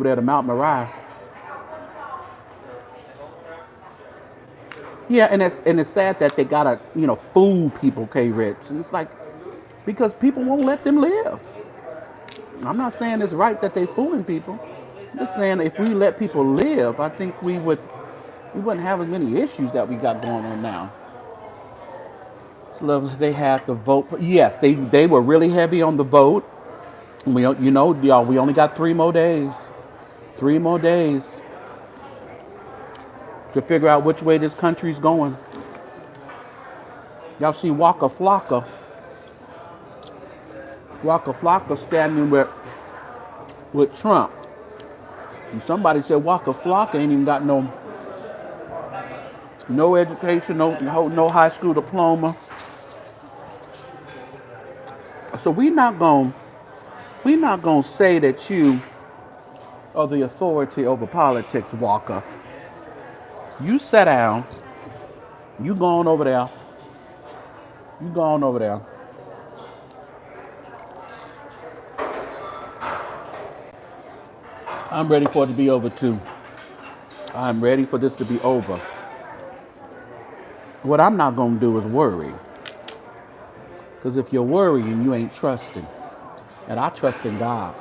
Speaker 1: there to Mount Moriah. Yeah, and it's sad that they gotta fool people, K-Rich, and it's like because people won't let them live. I'm not saying it's right that they fooling people. I'm just saying if we let people live, I think we wouldn't have as many issues that we got going on now. So they had the vote. Yes, they were really heavy on the vote. Y'all, we only got 3 more days. 3 more days to figure out which way this country's going. Y'all see Waka Flocka. Waka Flocka standing with Trump. And somebody said Waka Flocka ain't even got no education, no high school diploma. So we not gonna say that you are the authority over politics, Walker. You sit down. You go on over there. I'm ready for it to be over too. I'm ready for this to be over. What I'm not gonna do is worry. Because if you're worrying, you ain't trusting. And I trust in God.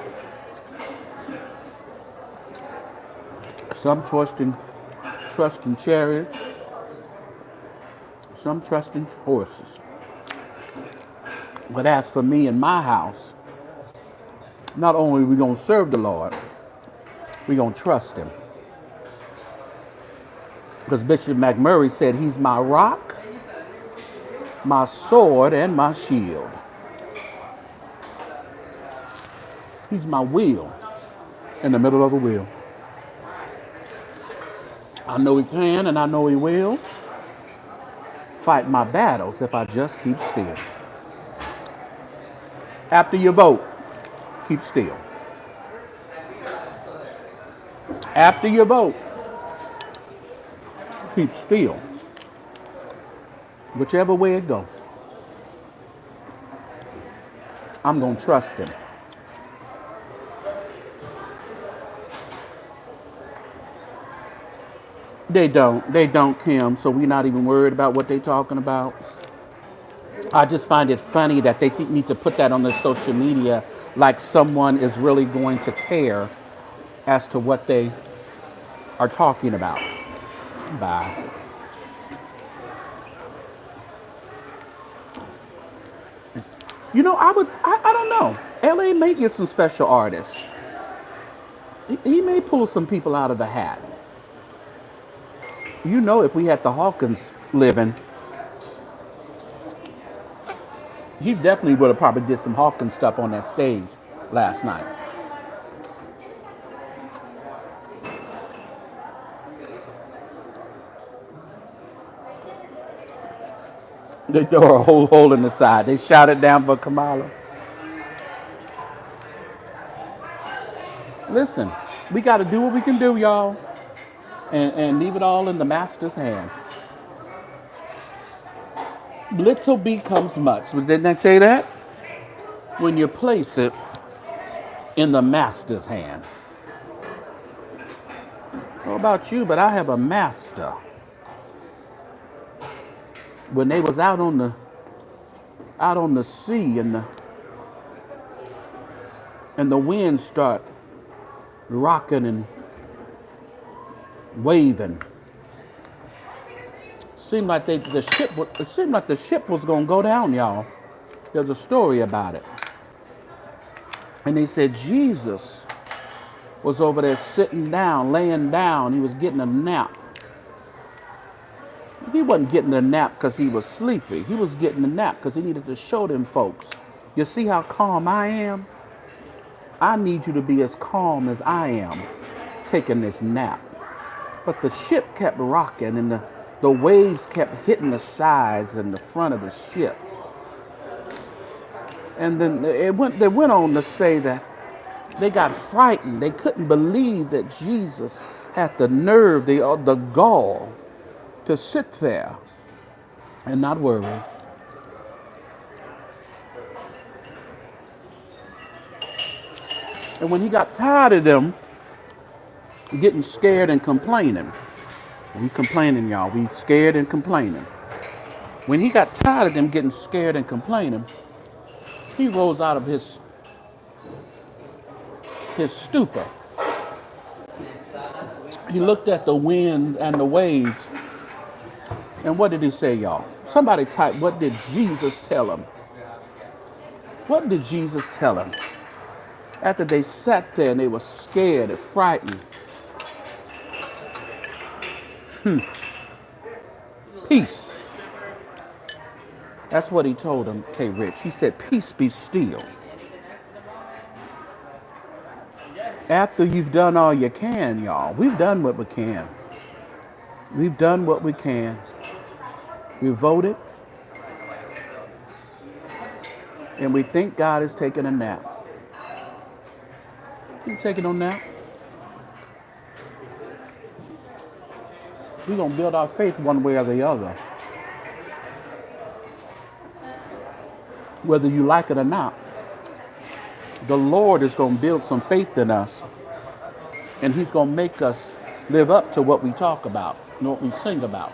Speaker 1: Some trust in chariots. Some trust in horses. But as for me and my house, not only are we going to serve the Lord, we're going to trust him. Because Bishop McMurray said he's my rock, my sword, and my shield. He's my wheel in the middle of the wheel. I know he can and I know he will fight my battles if I just keep still. After you vote, keep still. After you vote, keep still. Whichever way it goes, I'm going to trust him. They don't, Kim, so we're not even worried about what they're talking about. I just find it funny that they need to put that on their social media like someone is really going to care as to what they are talking about. Bye. You know, I don't know. LA may get some special artists. He may pull some people out of the hat. You know, if we had the Hawkins living, he definitely would have probably did some Hawkins stuff on that stage last night. They throw a whole hole in the side. They shouted down for Kamala. Listen, we got to do what we can do, y'all, and leave it all in the master's hand. Little becomes much. Didn't I say that? When you place it in the master's hand. I don't know about you, but I have a master. When they was out on the sea and the wind start rocking and waving. Seemed like it seemed like the ship was gonna go down, y'all. There's a story about it. And they said Jesus was over there sitting down, laying down. He was getting a nap. He wasn't getting a nap because he was sleepy. He was getting a nap because he needed to show them folks. You see how calm I am? I need you to be as calm as I am taking this nap. But the ship kept rocking and the waves kept hitting the sides and the front of the ship. And then they went on to say that they got frightened. They couldn't believe that Jesus had the nerve, the gall to sit there and not worry. And when he got tired of them getting scared and complaining, we complaining, y'all. We scared and complaining. When he got tired of them getting scared and complaining, he rose out of his stupor. He looked at the wind and the waves. And what did he say, y'all? Somebody type, what did Jesus tell him? What did Jesus tell him? After they sat there and they were scared and frightened. Peace. That's what he told them, K. Rich. He said, peace be still. After you've done all you can, y'all, we've done what we can. We've done what we can. We voted. And we think God is taking a nap. He's taking no nap. We're going to build our faith one way or the other. Whether you like it or not, the Lord is going to build some faith in us. And he's going to make us live up to what we talk about and what we sing about.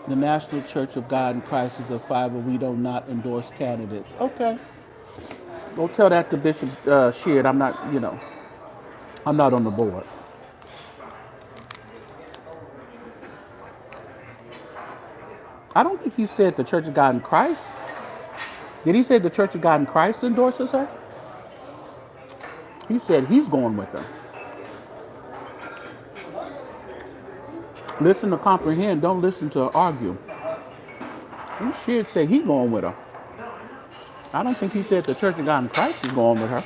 Speaker 1: The National Church of God in Christ is a 5, we do not endorse candidates. Okay. Go tell that to Bishop Sheard. I'm not on the board. I don't think he said the Church of God in Christ. Did he say the Church of God in Christ endorses her? He said he's going with her. Listen to comprehend, don't listen to argue. He should say he's going with her. I don't think he said the Church of God in Christ is going with her.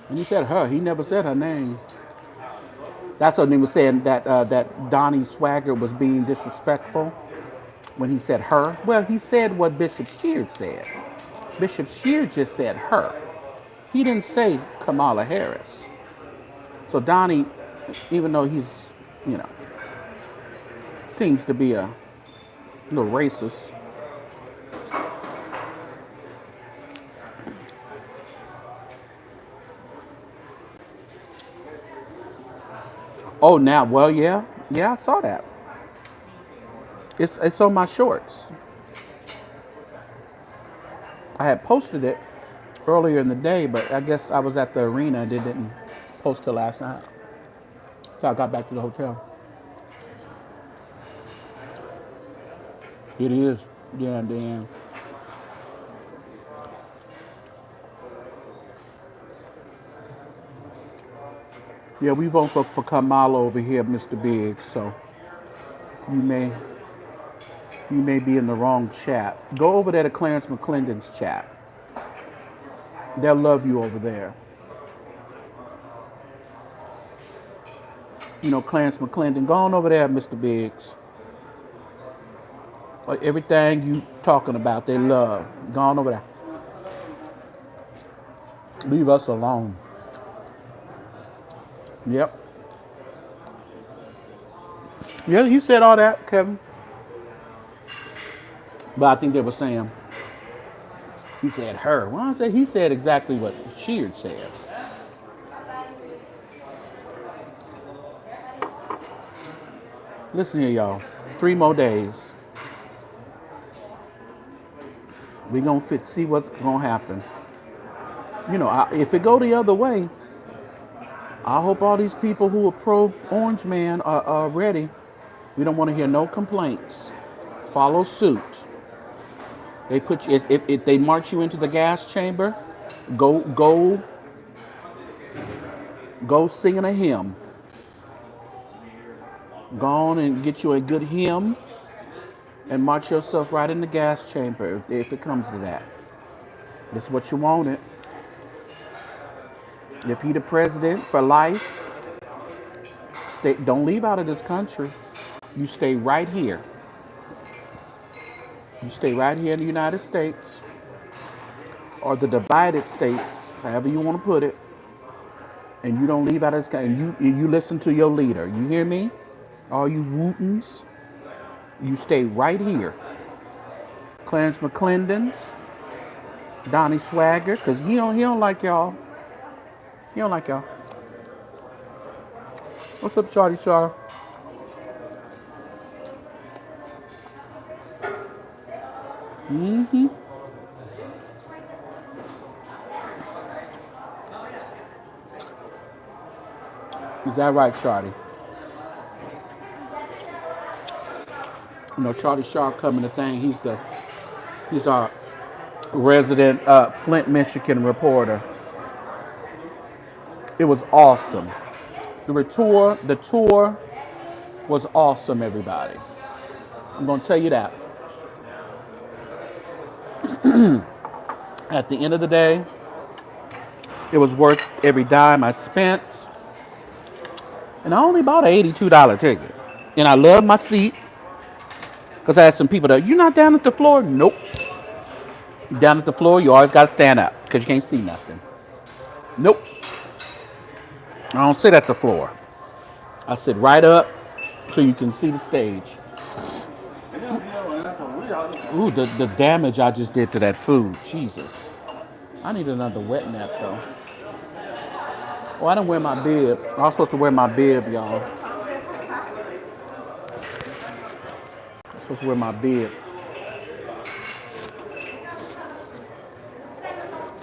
Speaker 1: And he said her. He never said her name. That's what he was saying, that Donnie Swagger was being disrespectful when he said her. Well, he said what Bishop Sheard said. Bishop Sheard just said her. He didn't say Kamala Harris. So Donnie, even though he's, seems to be a little racist, Oh, now, well, yeah, yeah, I saw that. It's on my shorts. I had posted it earlier in the day, but I guess I was at the arena and didn't post till last night. So I got back to the hotel. It is. Yeah, Dan. Yeah, we vote for Kamala over here, Mr. Big. So you may you may be in the wrong chat. Go over there to Clarence McClendon's chat. They'll love you over there. You know, Clarence McClendon. Go on over there, Mr. Biggs. Like everything you talking about, they love. Go on over there. Leave us alone. Yep. Yeah, you said all that, Kevin. But I think they were saying, he said her. Well, I said he said exactly what Sheard said. Listen here, y'all. 3 more days. We gonna see what's gonna happen. You know, if it go the other way, I hope all these people who are pro Orange Man are ready. We don't want to hear no complaints. Follow suit. They put you if they march you into the gas chamber, go singing a hymn. Go on and get you a good hymn and march yourself right in the gas chamber if it comes to that. This is what you wanted. If he the president for life, don't leave out of this country. You stay right here. You stay right here in the United States or the divided states, however you want to put it, and you don't leave out of this country. And you listen to your leader. You hear me? All you Wootons, you stay right here. Clarence McClendon's, Donnie Swagger, because he don't like y'all. He don't like y'all. What's up, Shawty Shaw? Mm-hmm. Is that right, Shawty? You know, Shawty Shaw coming to thing. He's our resident Flint, Michigan reporter. It was awesome. The tour was awesome, everybody. I'm gonna tell you that. At the end of the day, it was worth every dime I spent. And I only bought an $82 ticket. And I love my seat. Because I had some people that, you not down at the floor? Nope. Down at the floor, you always got to stand up. Because you can't see nothing. Nope. I don't sit at the floor. I sit right up so you can see the stage. Ooh, the damage I just did to that food. Jesus. I need another wet nap, though. Oh, I didn't wear my bib. I was supposed to wear my bib, y'all. I was supposed to wear my bib.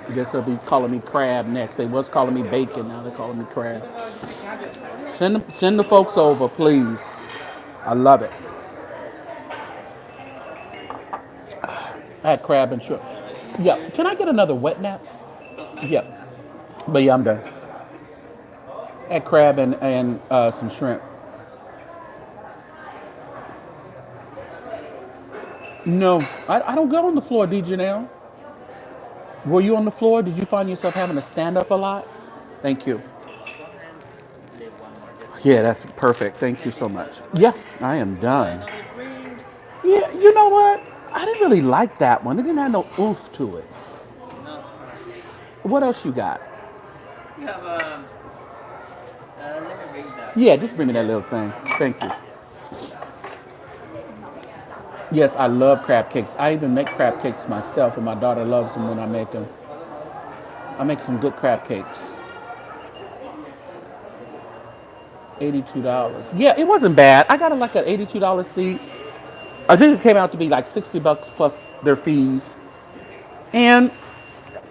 Speaker 1: I guess they'll be calling me crab next. They was calling me bacon, now they're calling me crab. Send the folks over, please. I love it. I had crab and shrimp. Yeah, can I get another wet nap? Yeah. But yeah, I'm done. I had crab and some shrimp. No, I don't go on the floor, D. Janelle. Were you on the floor? Did you find yourself having to stand up a lot? Thank you. Yeah, that's perfect. Thank you so much. Yeah, I am done. Yeah, you know what? I didn't really like that one. It didn't have no oomph to it.
Speaker 2: No.
Speaker 1: What else you got?
Speaker 2: You have let me read that.
Speaker 1: Yeah, just bring me that little thing. Thank you. Yes, I love crab cakes. I even make crab cakes myself, and my daughter loves them when I make them. I make some good crab cakes. $82. Yeah, it wasn't bad. I got like an $82 seat. I think it came out to be like $60 plus their fees. And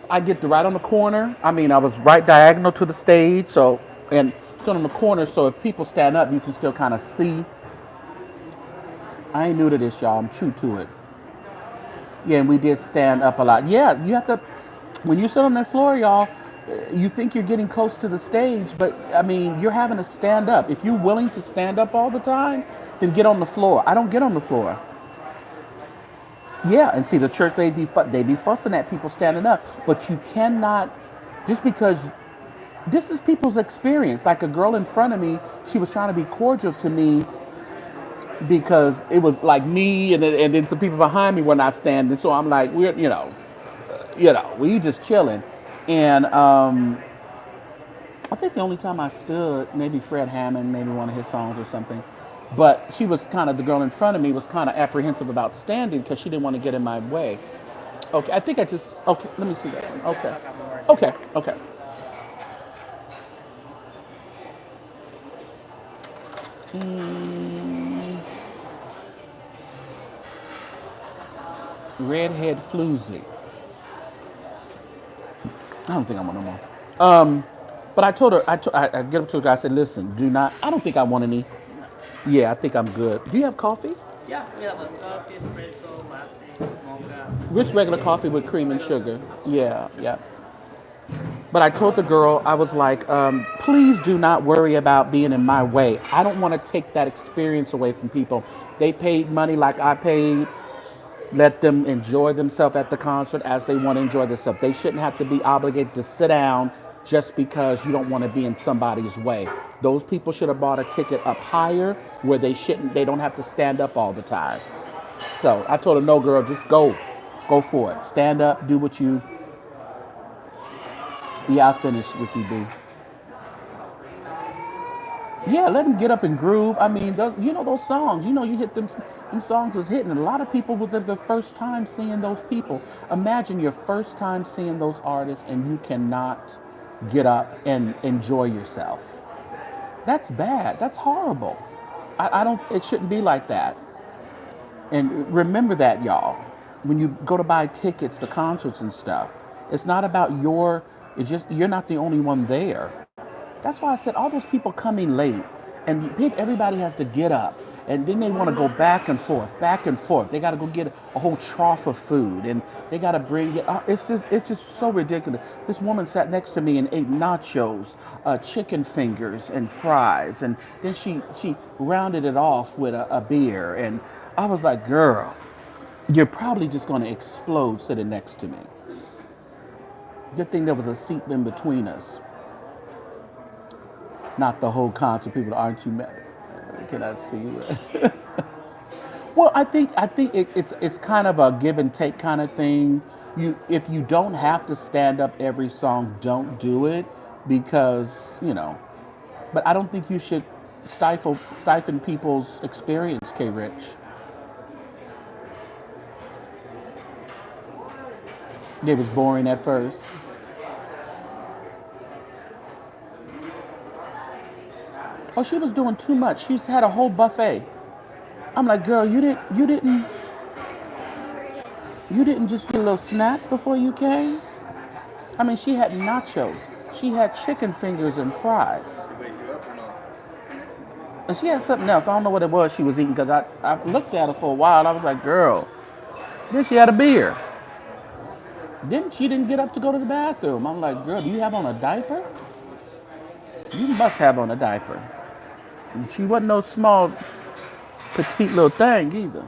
Speaker 1: I get to right on the corner. I mean, I was right diagonal to the stage, so and still on the corner. So if people stand up, you can still kind of see. I ain't new to this, y'all. I'm true to it. Yeah, and we did stand up a lot. Yeah, you have to. When you sit on that floor, y'all, you think you're getting close to the stage, but I mean, you're having to stand up. If you're willing to stand up all the time, then get on the floor. I don't get on the floor. Yeah, and see the church they be fussing at people standing up, but you cannot just because this is people's experience. Like a girl in front of me, she was trying to be cordial to me because it was like me and then some people behind me were not standing. So I'm like, we're we just chilling, and I think the only time I stood, maybe Fred Hammond, maybe one of his songs or something. But she was kind of, the girl in front of me was kind of apprehensive about standing because she didn't want to get in my way. Okay, I think okay, let me see that one. Okay. Okay, okay. Redhead floozy. I don't think I want no more. But I told her, I get up to her guy, I said, listen, do not, I don't think I want any. Yeah, I think I'm good. Do you have coffee?
Speaker 2: Yeah, we have a coffee, espresso, latte, mocha.
Speaker 1: Just regular coffee with cream and sugar. Yeah, yeah. But I told the girl, I was like, please do not worry about being in my way. I don't want to take that experience away from people. They paid money like I paid. Let them enjoy themselves at the concert as they want to enjoy themselves. They shouldn't have to be obligated to sit down just because you don't want to be in somebody's way. Those people should have bought a ticket up higher where they don't have to stand up all the time. So I told her, no, girl, just go. Go for it. Stand up, do what you. Yeah, I finished with you, B. Yeah, let them get up and groove. I mean, those songs. You hit them. Them songs was hitting. And a lot of people was the first time seeing those people. Imagine your first time seeing those artists, and you cannot get up and enjoy yourself. That's bad. That's horrible. I don't. It shouldn't be like that. And remember that, y'all. When you go to buy tickets to concerts and stuff, it's not about your. It's just you're not the only one there. That's why I said all those people coming late, and everybody has to get up, and then they want to go back and forth, back and forth. They got to go get a whole trough of food, and they got to bring it. It's just so ridiculous. This woman sat next to me and ate nachos, chicken fingers, and fries, and then she rounded it off with a beer, and I was like, girl, you're probably just going to explode sitting next to me. Good thing there was a seat in between us. Not the whole concert. People, aren't you mad? Can I see you? Well, I think it's kind of a give and take kind of thing. If you don't have to stand up every song, don't do it because. But I don't think you should stifle people's experience, K. Rich. It was boring at first. Oh, she was doing too much. She's had a whole buffet. I'm like, girl, you didn't just get a little snack before you came? I mean, she had nachos. She had chicken fingers and fries. And she had something else. I don't know what it was she was eating because I looked at her for a while. I was like, girl. Then she had a beer. Then she didn't get up to go to the bathroom. I'm like, girl, do you have on a diaper? You must have on a diaper. And she wasn't no small, petite little thing either.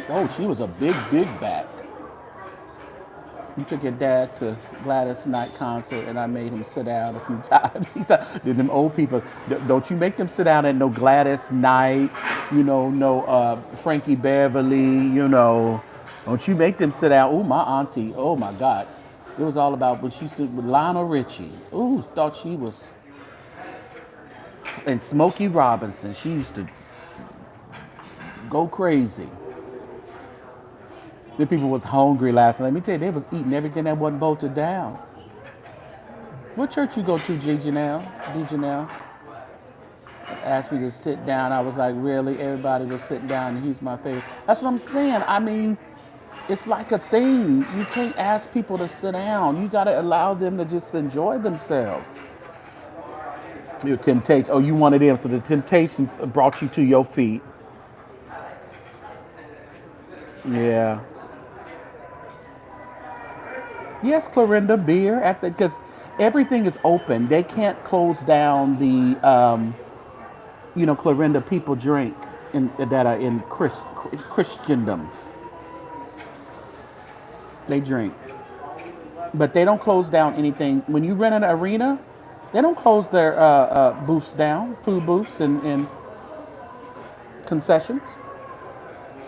Speaker 1: Oh, she was a big, big back. You took your dad to Gladys Knight concert, and I made him sit down a few times. He thought, them old people, don't you make them sit down at no Gladys Knight, no Frankie Beverly, Don't you make them sit down. Oh, my auntie, oh my God. It was all about when she stood with Lionel Richie. Ooh, thought she was. And Smokey Robinson, she used to go crazy. The people was hungry last night. Let me tell you, they was eating everything that wasn't bolted down. What church you go to, G. Janelle? Asked me to sit down. I was like, really? Everybody was sitting down and he's my favorite. That's what I'm saying. I mean, it's like a thing. You can't ask people to sit down. You got to allow them to just enjoy themselves. Your temptation. Oh, you wanted them, so the temptations brought you to your feet. Yeah. Yes, Clorinda, beer at the because everything is open. They can't close down the Clorinda people drink that are in Christendom. They drink, but they don't close down anything. When you rent an arena, they don't close their booths down, food booths and concessions.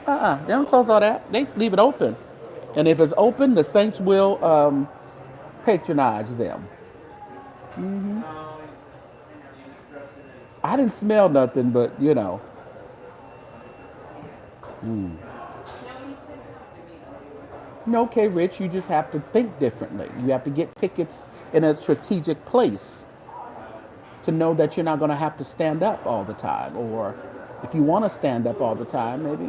Speaker 1: They don't close all that. They leave it open, and if it's open, the Saints will patronize them. I didn't smell nothing, but Okay, Rich, you just have to think differently. You have to get tickets in a strategic place to know that you're not going to have to stand up all the time. Or if you want to stand up all the time, maybe.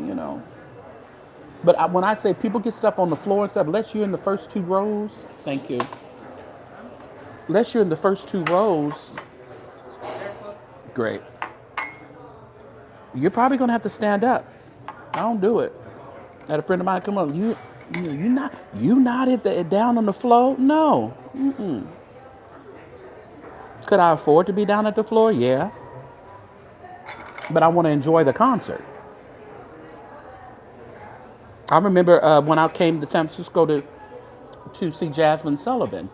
Speaker 1: But when I say people get stuff on the floor and stuff, unless you're in the first two rows, thank you. Unless you're in the first two rows, great. You're probably going to have to stand up. I don't do it. I had a friend of mine come up. You not down on the floor? No. Could I afford to be down at the floor? Yeah. But I want to enjoy the concert. I remember when I came to San Francisco to see Jasmine Sullivan.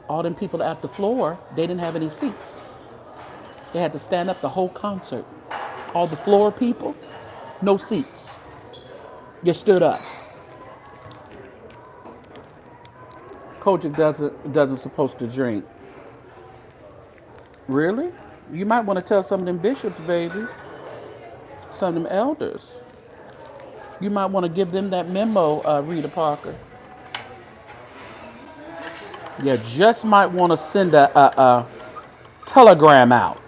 Speaker 1: All them people at the floor, they didn't have any seats. They had to stand up the whole concert. All the floor people, no seats. You stood up. Kojic doesn't supposed to drink. Really? You might want to tell some of them bishops, baby. Some of them elders. You might want to give them that memo, Rita Parker. You just might want to send a telegram out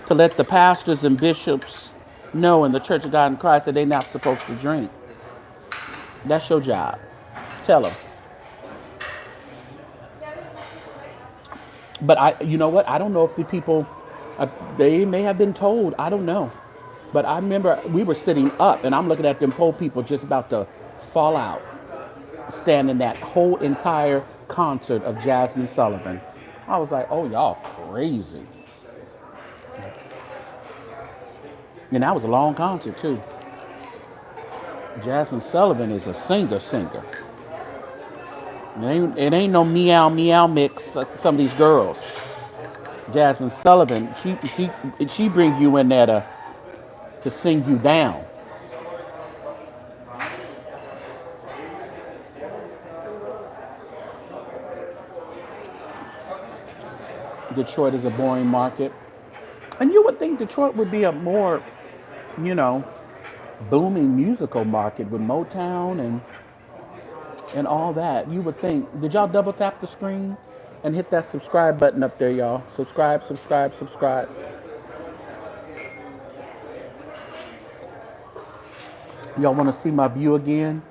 Speaker 1: to let the pastors and bishops know in the Church of God in Christ that they're not supposed to drink. That's your job. Tell them. But you know what? I don't know if the people, they may have been told. I don't know. But I remember we were sitting up, and I'm looking at them poor people just about to fall out, standing that whole entire concert of Jasmine Sullivan. I was like, oh, y'all crazy. And that was a long concert, too. Jasmine Sullivan is a singer. It ain't no meow meow mix. Some of these girls. Jasmine Sullivan, she bring you in there to sing you down. Detroit is a boring market, and you would think Detroit would be a more, booming musical market with Motown and all that. You would think. Did y'all double tap the screen and hit that subscribe button up there, y'all? Subscribe. Y'all want to see my view again?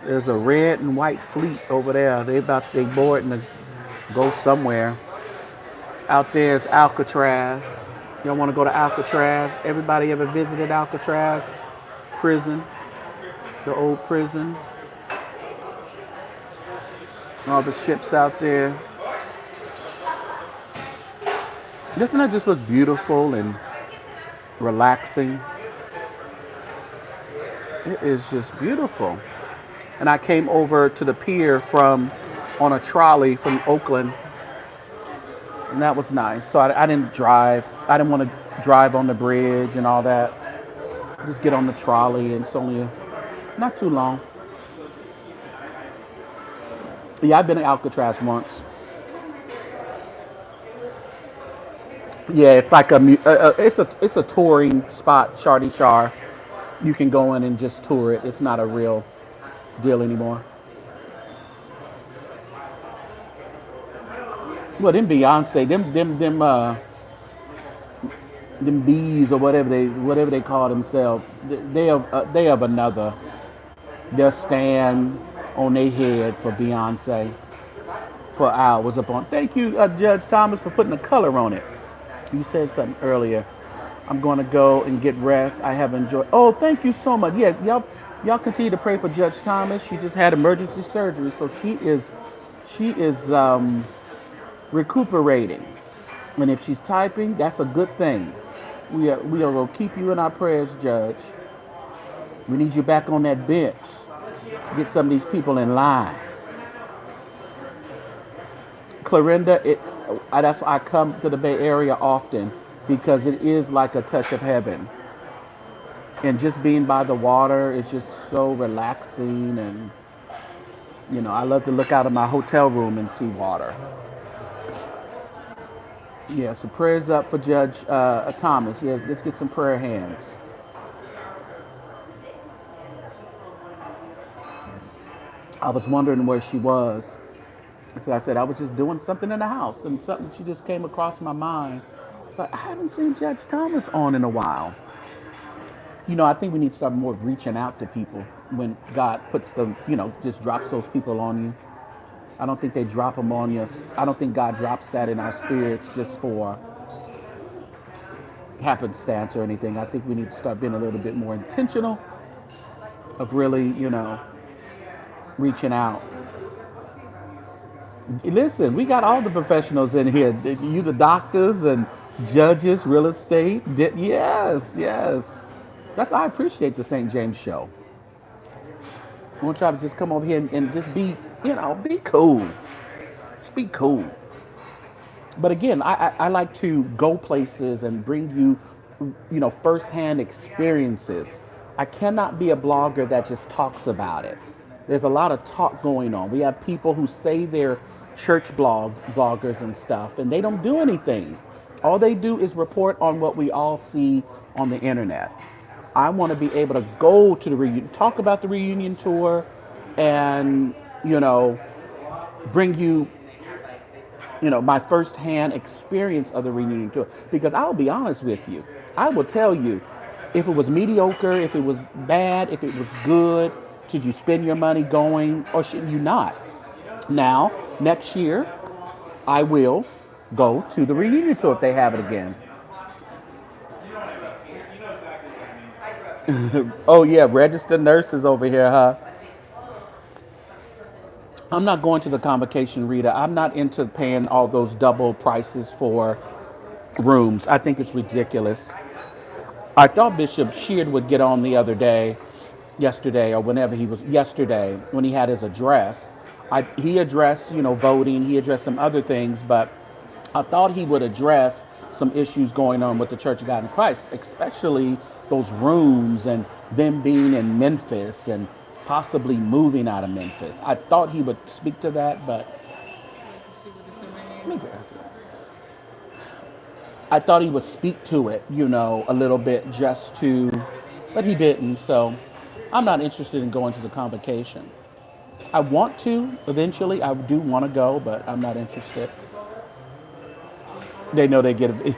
Speaker 1: There's a red and white fleet over there. They boarding to go somewhere. Out there is Alcatraz. Y'all want to go to Alcatraz? Everybody ever visited Alcatraz prison? The old prison? All the ships out there. Doesn't that just look beautiful and relaxing? It is just beautiful. And I came over to the pier on a trolley from Oakland. And that was nice. So I didn't drive. I didn't want to drive on the bridge and all that. Just get on the trolley, and it's only not too long. Yeah, I've been to Alcatraz once. Yeah, it's like it's a touring spot, Shardy Shar. You can go in and just tour it. It's not a real deal anymore. Well, them Beyonce, them bees or whatever they call themselves, they have another. They'll stand on their head for Beyonce for hours upon. Thank you, Judge Thomas, for putting the color on it. You said something earlier. I'm going to go and get rest. I have enjoyed. Oh, thank you so much. Yeah, y'all continue to pray for Judge Thomas. She just had emergency surgery, so she is recuperating. And if she's typing, that's a good thing. We are going to keep you in our prayers, Judge. We need you back on that bench. Get some of these people in line. Clarinda, that's why I come to the Bay Area often because it is like a touch of heaven. And just being by the water is just so relaxing. And, I love to look out of my hotel room and see water. Yeah, so prayers up for Judge Thomas. Yes, let's get some prayer hands. I was wondering where she was. Because I said I was just doing something in the house and something she just came across my mind. It's like, I haven't seen Judge Thomas on in a while. I think we need to start more reaching out to people when God puts them, just drops those people on you. I don't think they drop them on you. I don't think God drops that in our spirits just for happenstance or anything. I think we need to start being a little bit more intentional of really, reaching out. Listen, we got all the professionals in here. You, the doctors and judges, real estate. Yes, yes. I appreciate the St. James Show. I want y'all to just come over here and just be, be cool. Just be cool. But again, I like to go places and bring you, firsthand experiences. I cannot be a blogger that just talks about it. There's a lot of talk going on. We have people who say they're church bloggers and stuff, and they don't do anything. All they do is report on what we all see on the internet. I want to be able to go to the reunion, talk about the reunion tour, and, bring you, my firsthand experience of the reunion tour. Because I'll be honest with you, I will tell you, if it was mediocre, if it was bad, if it was good, should you spend your money going or should you not? Now, next year, I will go to the reunion tour if they have it again. Oh yeah, registered nurses over here, huh? I'm not going to the convocation, Rita. I'm not into paying all those double prices for rooms. I think it's ridiculous. I thought Bishop Sheard would get on the other day, yesterday, or whenever he was, yesterday, when he had his address. He addressed, voting, he addressed some other things, but I thought he would address some issues going on with the Church of God in Christ, especially those rooms and them being in Memphis and possibly moving out of Memphis. I thought he would speak to that, but I thought he would speak to it, a little bit just to, but he didn't. So I'm not interested in going to the convocation. I want to eventually. I do want to go, but I'm not interested. They know they get a.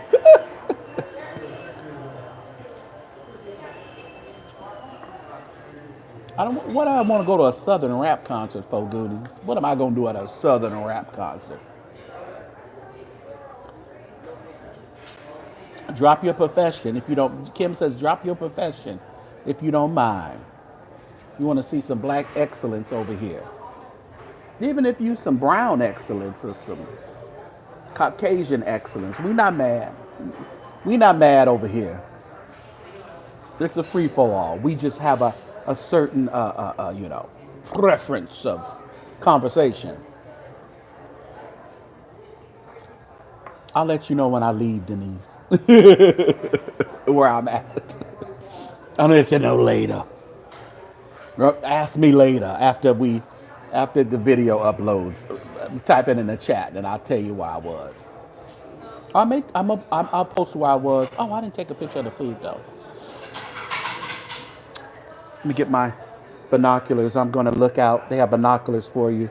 Speaker 1: I don't. What I want to go to a Southern rap concert for, Goonies. What am I gonna do at a Southern rap concert? Drop your profession if you don't. Kim says, drop your profession if you don't mind. You want to see some black excellence over here. Even if you some brown excellence or some Caucasian excellence, we not mad. We not mad over here. It's a free for all. We just have a certain preference of conversation. I'll let you know when I leave, Denise, where I'm at. I'll let you know later. Ask me later after the video uploads. Type it in the chat, and I'll tell you where I was. I'll post where I was. Oh, I didn't take a picture of the food though. Let me get my binoculars. I'm gonna look out. They have binoculars for you.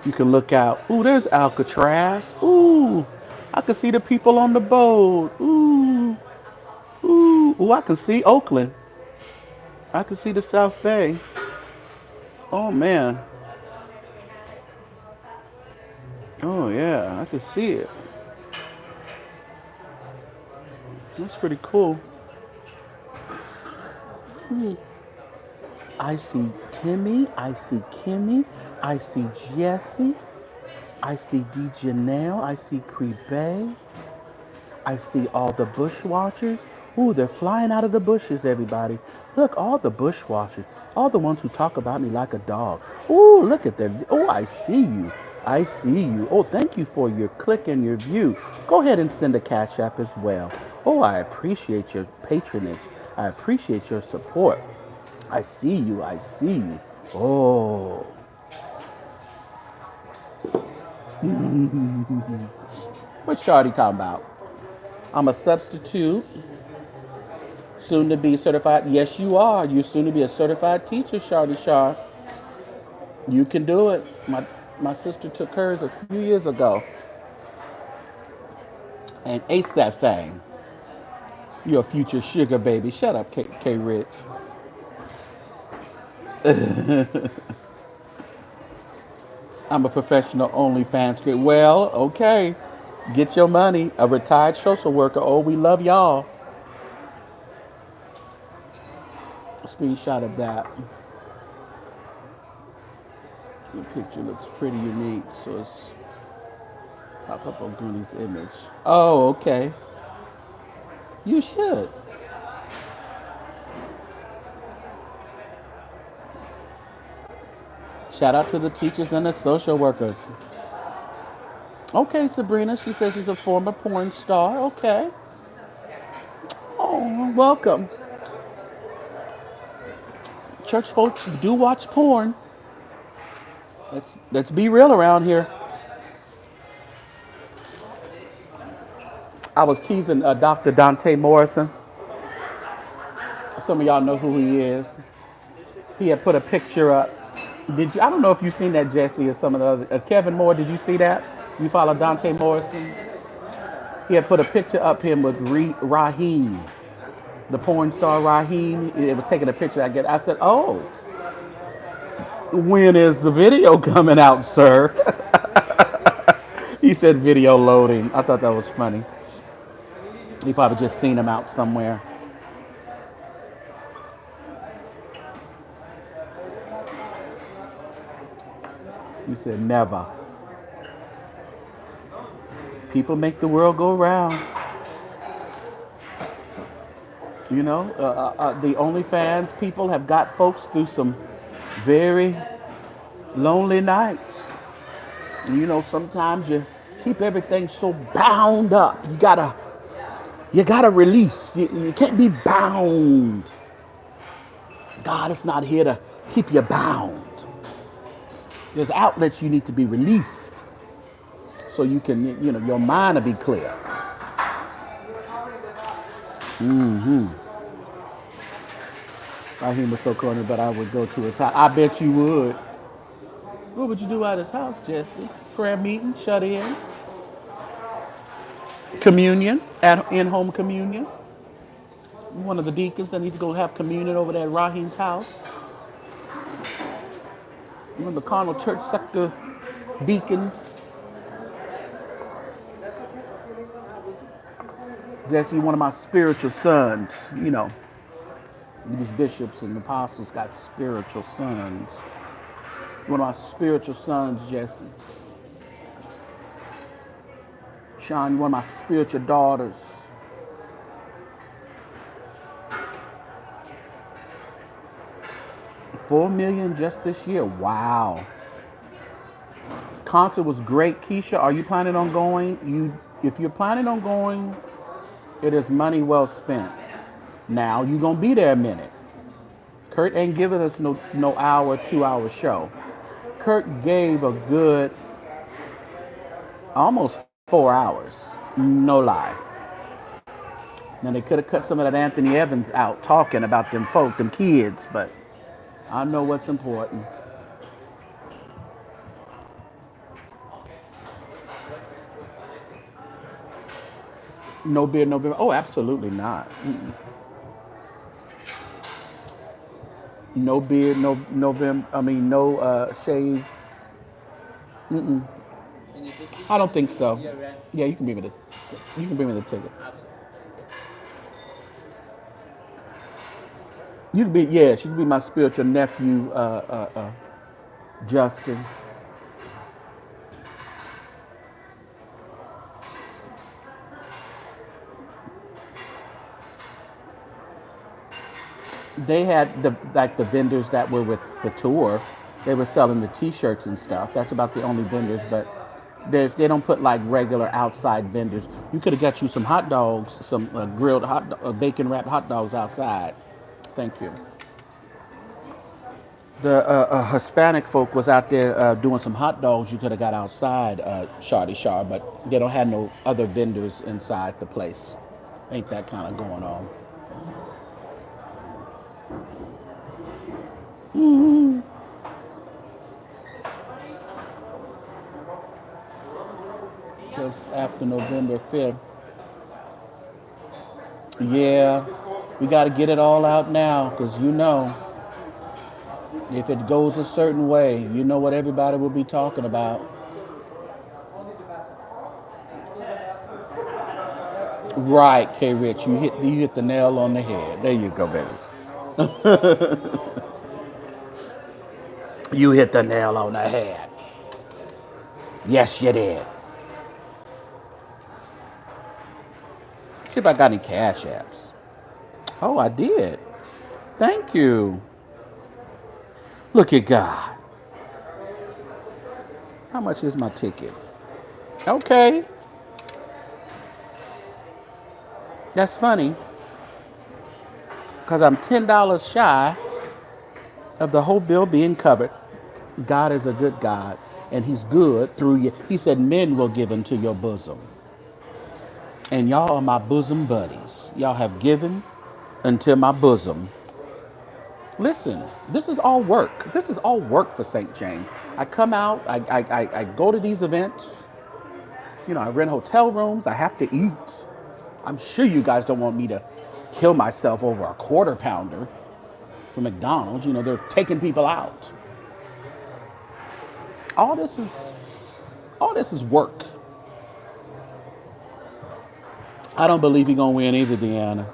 Speaker 1: You can look out. Ooh, there's Alcatraz. Ooh, I can see the people on the boat. Ooh, ooh, I can see Oakland. I can see the South Bay. Oh man. Oh yeah, I can see it. That's pretty cool. I see Timmy. I see Kimmy. I see Jesse. I see D. Janelle. I see Crebe. I see all the bushwatchers. Ooh, they're flying out of the bushes, everybody. Look, all the bushwatchers. All the ones who talk about me like a dog. Ooh, look at them. Oh, I see you. I see you. Oh, thank you for your click and your view. Go ahead and send a Cash App as well. Oh, I appreciate your patronage. I appreciate your support. I see you. I see you. Oh, what's Shardy talking about? I'm a substitute, soon to be certified. Yes, you are. You're soon to be a certified teacher, Shardy Shar. You can do it. My sister took hers a few years ago and aced that thing. You're a future sugar baby. Shut up, K Rich. I'm a professional OnlyFans creator. Well, okay. Get your money. A retired social worker. Oh, we love y'all. A screenshot of that. The picture looks pretty unique, so it's pop up on Goonie's image. Oh, okay. You should. Shout out to the teachers and the social workers. Okay, Sabrina. She says she's a former porn star. Okay. Oh, welcome. Church folks do watch porn. Let's be real around here. I was teasing Dr. Dante Morrison. Some of y'all know who he is. He had put a picture up. Did you? I don't know if you've seen that, Jesse, or some of the other. Kevin Moore, did you see that? You follow Dante Morrison? He had put a picture up him with Raheem, the porn star Raheem. It was taking a picture. I said, oh, when is the video coming out, sir? He said video loading. I thought that was funny. He probably just seen him out somewhere. He said never. People make the world go round. You know, the OnlyFans people have got folks through some very lonely nights. And, you know, sometimes you keep everything so bound up. You gotta release. You can't be bound. God is not here to keep you bound. There's outlets you need to be released so you can, you know, your mind will be clear. Raheem was so corny, but I would go to his house. I bet you would. What would you do at his house, Jesse? Prayer meeting, shut in, communion, in-home communion. One of the deacons that need to go have communion over there at Raheem's house. One of the carnal church sector deacons. Jesse, one of my spiritual sons. You know, these bishops and apostles got spiritual sons. One of my spiritual sons, Jesse. Sean, one of my spiritual daughters. $4 million just this year. Wow. Concert was great. Keisha, are you planning on going? If you're planning on going, it is money well spent. Now, you're going to be there a minute. Kurt ain't giving us no hour, 2 hour show. Kurt gave a good almost 4 hours. No lie. Now, they could have cut some of that Anthony Evans out talking about them folk, them kids, but I know what's important. No beard, no beard. Oh, absolutely not. No beard, no vim. I mean, no shave.
Speaker 2: Any
Speaker 1: I don't
Speaker 2: decision?
Speaker 1: think so.
Speaker 2: Yeah, right.
Speaker 1: Yeah, you can bring me the ticket.
Speaker 2: Absolutely.
Speaker 1: You can be, yeah, she can be my spiritual nephew, Justin. They had the vendors that were with the tour. They were selling the T-shirts and stuff. That's about the only vendors, but they don't put like regular outside vendors. You could have got you some hot dogs, some grilled bacon wrapped hot dogs outside. Thank you. The Hispanic folk was out there doing some hot dogs. You could have got outside, Shardy Shar, but they don't have no other vendors inside the place. Ain't that kind of going on? Just after November 5th. Yeah, we got to get it all out now because if it goes a certain way, you know what everybody will be talking about. Right, K. Rich, you hit the nail on the head. There you go, baby. You hit the nail on the head. Yes, you did. See if I got any cash apps. Oh, I did. Thank you. Look at God. How much is my ticket? Okay. That's funny because I'm $10 shy of the whole bill being covered. God is a good God, and He's good through you. He said, men will give into your bosom. And y'all are my bosom buddies. Y'all have given unto my bosom. Listen, this is all work. This is all work for St. James. I come out, I go to these events. I rent hotel rooms. I have to eat. I'm sure you guys don't want me to kill myself over a quarter pounder from McDonald's. They're taking people out. All this is work. I don't believe you're gonna win either, Deanna.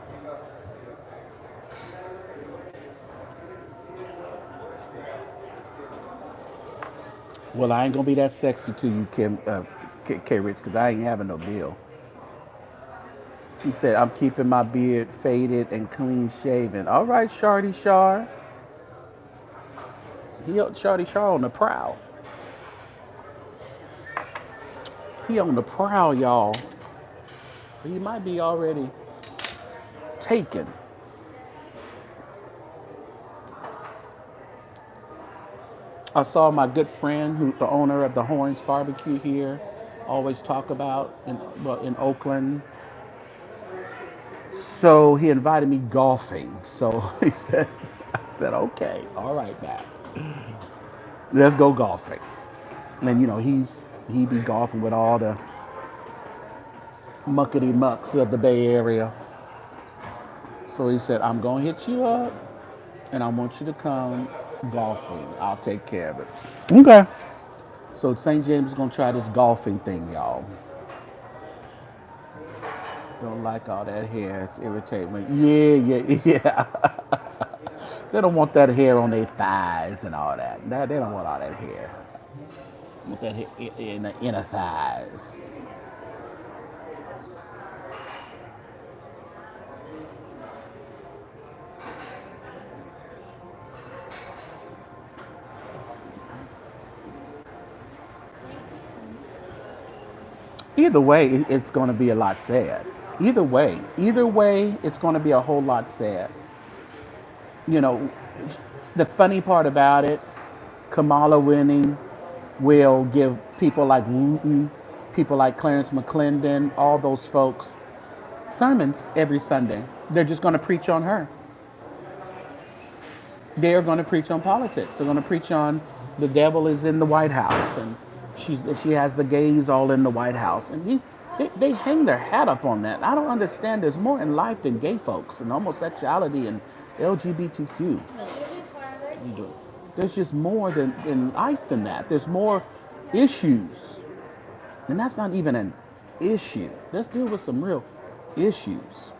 Speaker 1: Well, I ain't gonna be that sexy to you, Kim, K. Rich, because I ain't having no bill. He said, I'm keeping my beard faded and clean shaven. All right, Shardy Shar. Shardy Shar on the prowl. He on the prowl, y'all. He might be already taken. I saw my good friend, who's the owner of the Horns Barbecue here, always talk about in Oakland. So he invited me golfing. So I said, okay, all right, Matt, let's go golfing. And he be golfing with all the muckety mucks of the Bay Area. So he said, I'm gonna hit you up, and I want you to come golfing. I'll take care of it. Okay. So St. James is gonna try this golfing thing, y'all. Don't like all that hair. It's irritating me. Yeah. They don't want that hair on their thighs and all that. They don't want all that hair. They want that hair in the inner thighs. Either way, it's going to be a lot said. Either way, it's going to be a whole lot said. You know, the funny part about it, Kamala winning will give people like Wooten, people like Clarence McClendon, all those folks, sermons every Sunday. They're just going to preach on her. They're going to preach on politics. They're going to preach on the devil is in the White House, and she has the gays all in the White House. And They hang their hat up on that. I don't understand. There's more in life than gay folks and homosexuality and LGBTQ. You do. There's just more than life than that. There's more issues. And that's not even an issue. Let's deal with some real issues.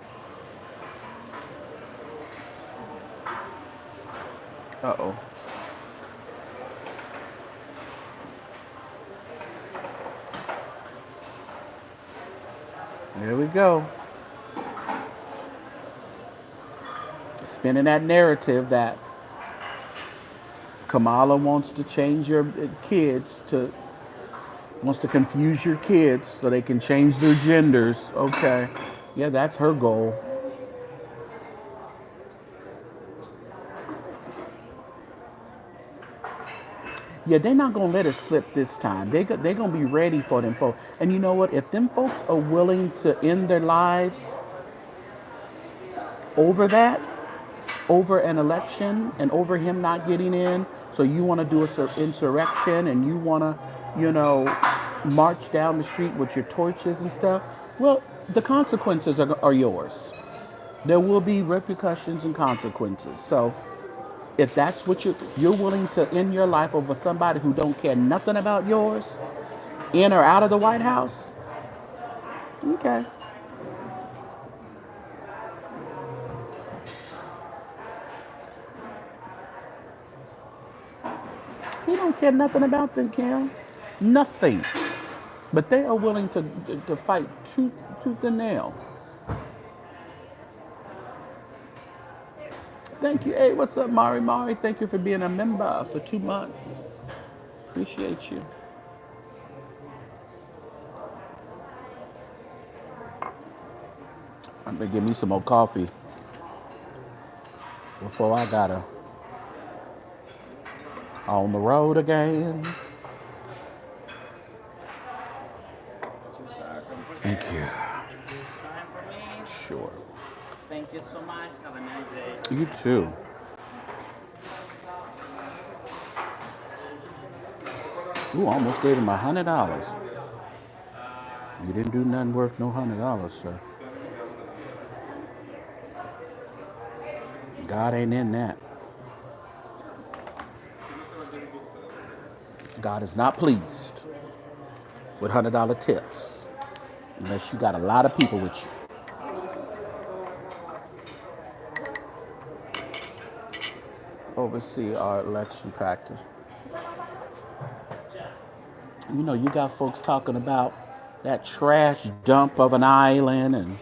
Speaker 1: Uh-oh. There we go. Spinning that narrative that Kamala wants to change your kids to, wants to confuse your kids so they can change their genders. Okay. Yeah, that's her goal. Yeah, they're not going to let it slip this time. They're going to be ready for them folks. And you know what? If them folks are willing to end their lives over that, over an election and over him not getting in, so you want to do an insurrection and you want to, march down the street with your torches and stuff, well, the consequences are yours. There will be repercussions and consequences. So if that's what you're willing to end your life over somebody who don't care nothing about yours, in or out of the White House, okay. He don't care nothing about them, Kim. Nothing. But they are willing to fight tooth and nail. Thank you. Hey, what's up, Mari Mari? Thank you for being a member for 2 months. Appreciate you. I'm gonna give me some more coffee before I gotta on the road again. Thank you. Sure.
Speaker 3: Thank you so much. Have a nice day.
Speaker 1: You too. Ooh, almost gave him $100. You didn't do nothing worth no $100, sir. God ain't in that. God is not pleased with $100 tips unless you got a lot of people with you. Oversee our election practice. You got folks talking about that trash dump of an island and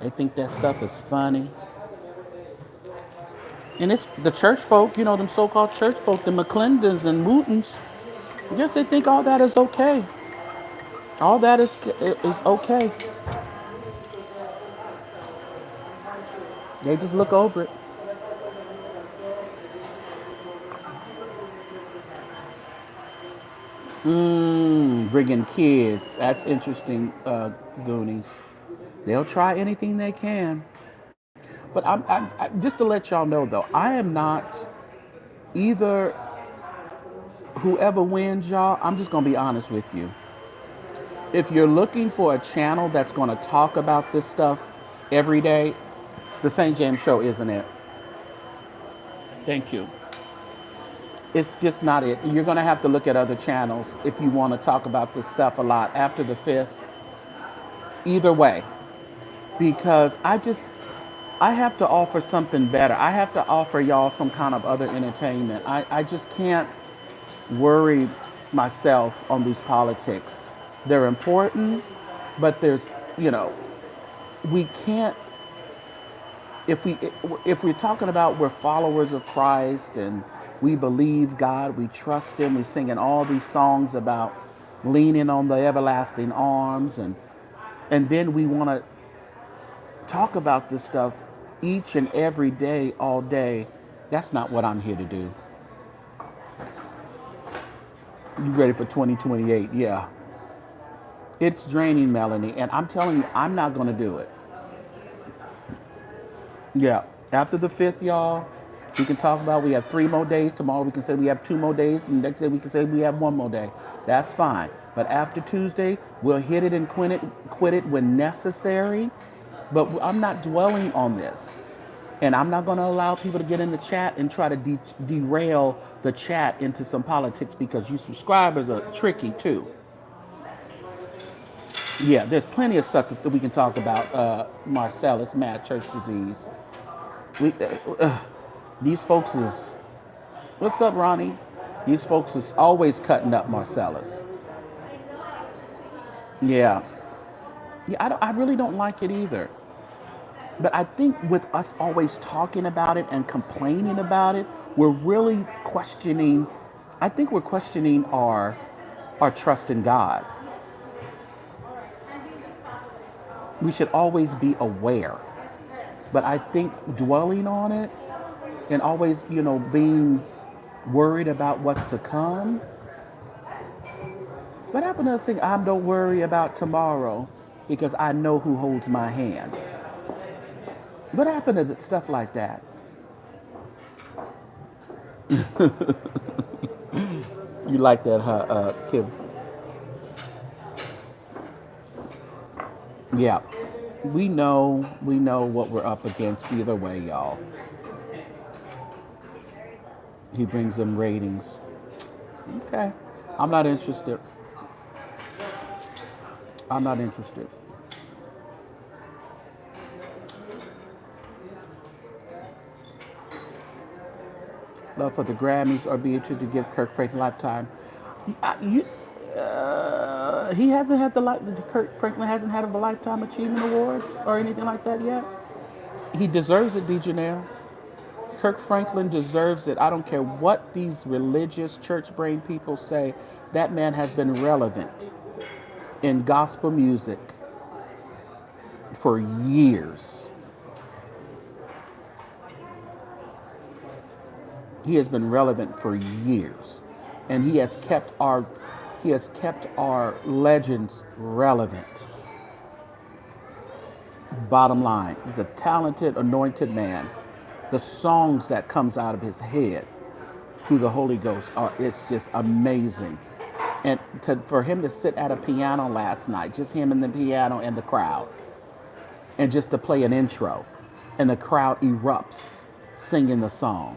Speaker 1: they think that stuff is funny. And it's the church folk, them so-called church folk, the McClendons and Wootons. I guess they think all that is okay. All that is okay. They just look over it. Bringing kids. That's interesting, Goonies. They'll try anything they can. But I just to let y'all know, though, I am not either. Whoever wins, y'all, I'm just going to be honest with you. If you're looking for a channel that's going to talk about this stuff every day, the St. James Show isn't it. Thank you. It's just not it. You're going to have to look at other channels if you want to talk about this stuff a lot after the 5th. Either way. Because I have to offer something better. I have to offer y'all some kind of other entertainment. I just can't worry myself on these politics. They're important, but there's, we can't, if we're talking about we're followers of Christ and we believe God, we trust him, we're singing all these songs about leaning on the everlasting arms, and then we want to talk about this stuff each and every day, all day. That's not what I'm here to do. You ready for 2028? Yeah. It's draining, Melanie, and I'm telling you, I'm not going to do it. Yeah. After the 5th, y'all, We can talk about we have 3 more days. Tomorrow we can say we have 2 more days. And next day we can say we have 1 more day. That's fine. But after Tuesday, we'll hit it and quit it when necessary. But I'm not dwelling on this. And I'm not going to allow people to get in the chat and try to derail the chat into some politics because you subscribers are tricky too. Yeah, there's plenty of stuff that we can talk about. Marcellus, mad church disease. We, these folks is, what's up, Ronnie? These folks is always cutting up Marcellus. Yeah. Yeah, I really don't like it either. But I think with us always talking about it and complaining about it, we're really questioning, I think we're questioning our trust in God. We should always be aware. But I think dwelling on it and always, being worried about what's to come. What happened to us saying, I don't worry about tomorrow because I know who holds my hand? What happened to stuff like that? You like that, huh, Kim? Yeah. We know what we're up against either way, y'all. He brings them ratings. Okay. I'm not interested. I'm not interested. Love for the Grammys or be to give Kirk Franklin lifetime. He hasn't had Kirk Franklin hasn't had a lifetime achievement awards or anything like that yet. He deserves it, D. Janelle. Kirk Franklin deserves it. I don't care what these religious church brain people say. That man has been relevant in gospel music for years. He has been relevant for years, and he has kept our legends relevant. Bottom line, he's a talented, anointed man. The songs that comes out of his head through the Holy Ghost it's just amazing. And for him to sit at a piano last night, just him and the piano and the crowd, and just to play an intro, and the crowd erupts singing the song.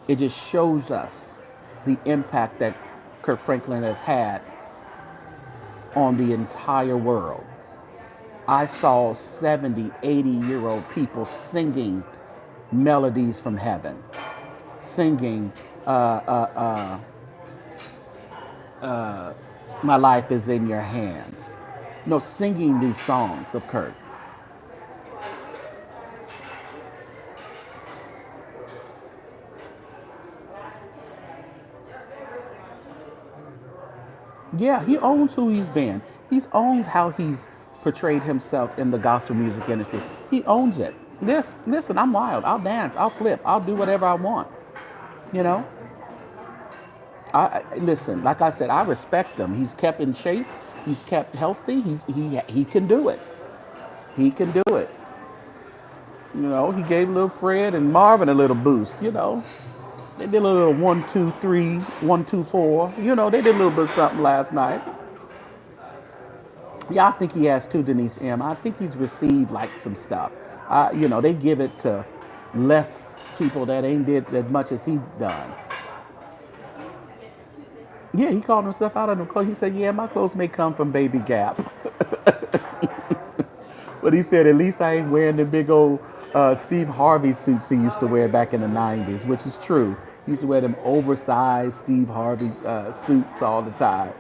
Speaker 1: It just shows us the impact that Kirk Franklin has had on the entire world. I saw 70, 80-year-old people singing melodies from heaven, singing My Life is in Your Hands. No, singing these songs of Kirk. Yeah, he owns who he's been. He's owned how he's portrayed himself in the gospel music industry. He owns it. Listen, I'm wild. I'll dance. I'll flip. I'll do whatever I want. Listen, like I said, I respect him. He's kept in shape. He's kept healthy. He can do it. He can do it. He gave little Fred and Marvin a little boost. They did a little 1, 2, 3, 1, 2, 4. They did a little bit of something last night. Yeah, I think he has too, Denise M. I think he's received some stuff. They give it to less people that ain't did as much as he done. Yeah, he called himself out on the clothes. He said, yeah, my clothes may come from Baby Gap. But he said, at least I ain't wearing the big old Steve Harvey suits he used to wear back in the 90s, which is true. He used to wear them oversized Steve Harvey suits all the time.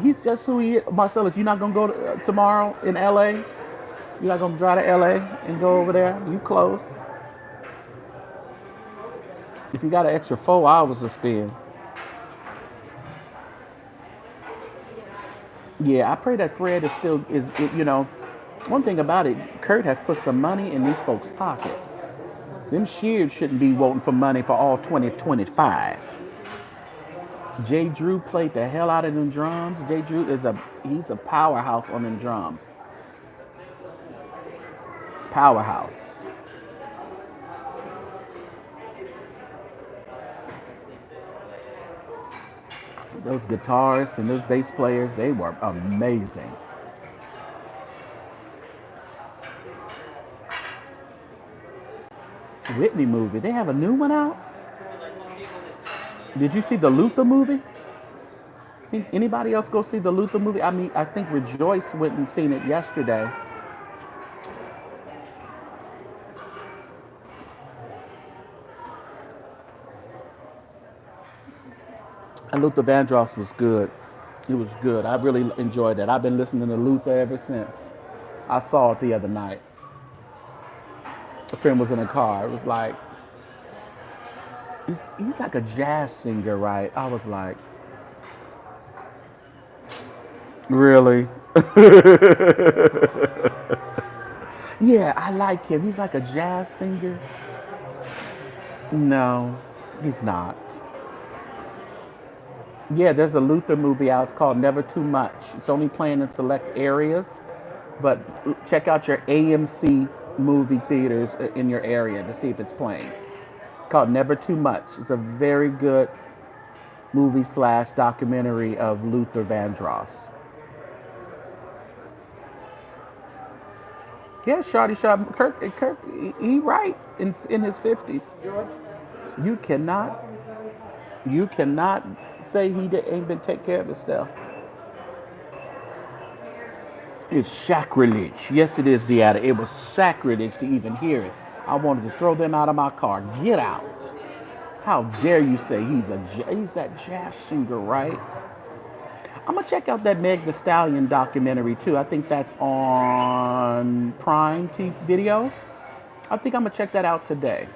Speaker 1: He's just who he is. Marcellus, you're not going to go tomorrow in L.A.? You're not going to drive to L.A. and go over there? You close. If you got an extra 4 hours to spend. Yeah, I pray that Fred is, one thing about it, Kurt has put some money in these folks' pockets. Them Shears shouldn't be voting for money for all 2025. Jay Drew played the hell out of them drums. Jay Drew he's a powerhouse on them drums. Powerhouse. Those guitarists and those bass players, they were amazing. Whitney movie, they have a new one out? Did you see the Luther movie? Think anybody else go see the Luther movie? I mean, I think Rejoice went and seen it yesterday. And Luther Vandross was good. It was good. I really enjoyed that. I've been listening to Luther ever since. I saw it the other night. A friend was in a car. It was like, he's like a jazz singer, right? I was like, really? Yeah, I like him. He's like a jazz singer. No, he's not. Yeah, there's a Luther movie out. It's called Never Too Much. It's only playing in select areas, but check out your AMC movie theaters in your area to see if it's playing. Called Never Too Much. It's a very good movie slash documentary of Luther Vandross. Yeah, Shawty Shot Kirk, he right in his 50s. You cannot say he ain't been taking care of himself. It's sacrilege. Yes, it is, Deanna. It was sacrilege to even hear it. I wanted to throw them out of my car. Get out. How dare you say he's that jazz singer, right? I'm going to check out that Meg Thee Stallion documentary, too. I think that's on Prime Video. I think I'm going to check that out today.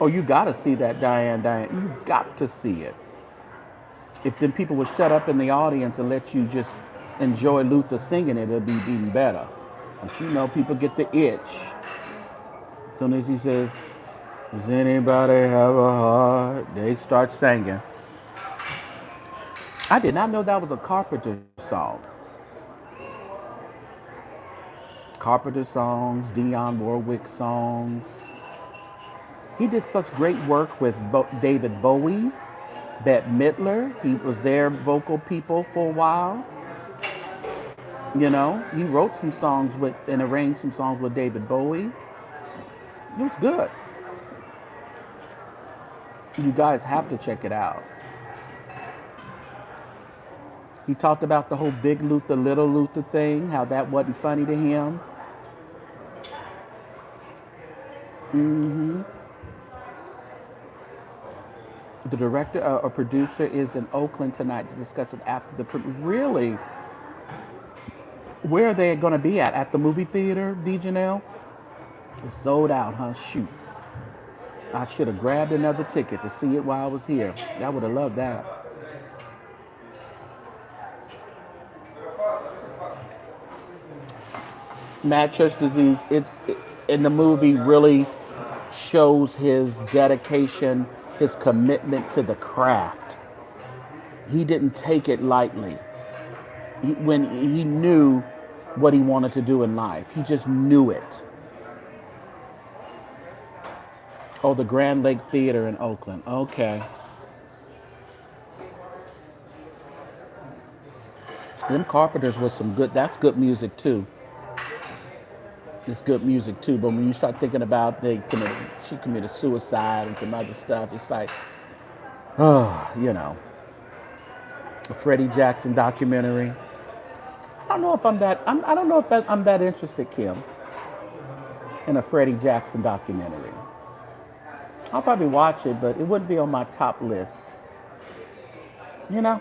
Speaker 1: Oh, you got to see that, Diane. You got to see it. If then people would shut up in the audience and let you just enjoy Luther singing it, it'd be even better. But you know, people get the itch. As soon as he says, does anybody have a heart? They start singing. I did not know that was a Carpenter song. Carpenter songs, Dionne Warwick songs. He did such great work with David Bowie, Bette Midler. He was their vocal people for a while. You know, he wrote some songs with and arranged some songs with David Bowie. It was good. You guys have to check it out. He talked about the whole Big Luther, Little Luther thing, how that wasn't funny to him. The director or producer is in Oakland tonight to discuss it after the really. Where are they going to be at? At the movie theater, DJNL? It's sold out, huh? Shoot. I should have grabbed another ticket to see it while I was here. I would have loved that. Mad Church Disease, in the movie really shows his dedication, his commitment to the craft. He didn't take it lightly. When he knew what he wanted to do in life, he just knew it. Oh, the Grand Lake Theater in Oakland. Okay. Them Carpenters was some good, that's good music too. It's good music too, but when you start thinking about she committed suicide and some other stuff, it's like, oh, you know, a Freddie Jackson documentary. I don't know if I'm that interested, Kim, in a Freddie Jackson documentary. I'll probably watch it, but it wouldn't be on my top list. You know,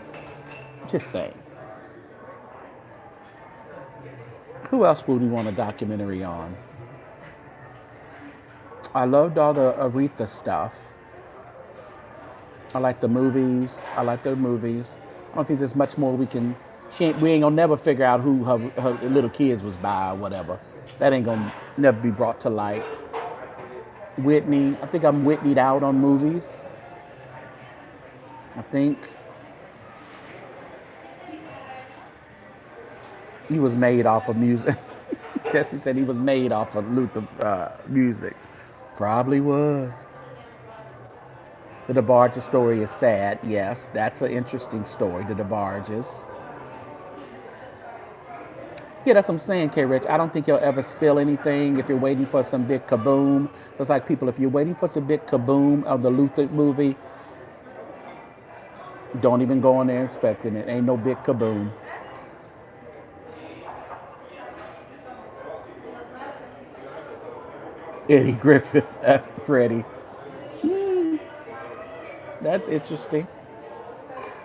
Speaker 1: just saying. Who else would we want a documentary on? I loved all the Aretha stuff. I like the movies. I like their movies. I don't think there's much more we ain't gonna never figure out who her little kids was by or whatever. That ain't gonna never be brought to light. Whitney, I think I'm Whitneyed out on movies. I think. He was made off of music. Jesse said he was made off of Luther music. Probably was. The DeBarge story is sad. Yes, that's an interesting story. The DeBarges. Yeah, that's what I'm saying, K. Rich. I don't think you'll ever spill anything if you're waiting for some big kaboom. It's like people, if you're waiting for some big kaboom of the Luther movie, don't even go in there expecting it. Ain't no big kaboom. Eddie Griffith, that's Freddie. That's interesting.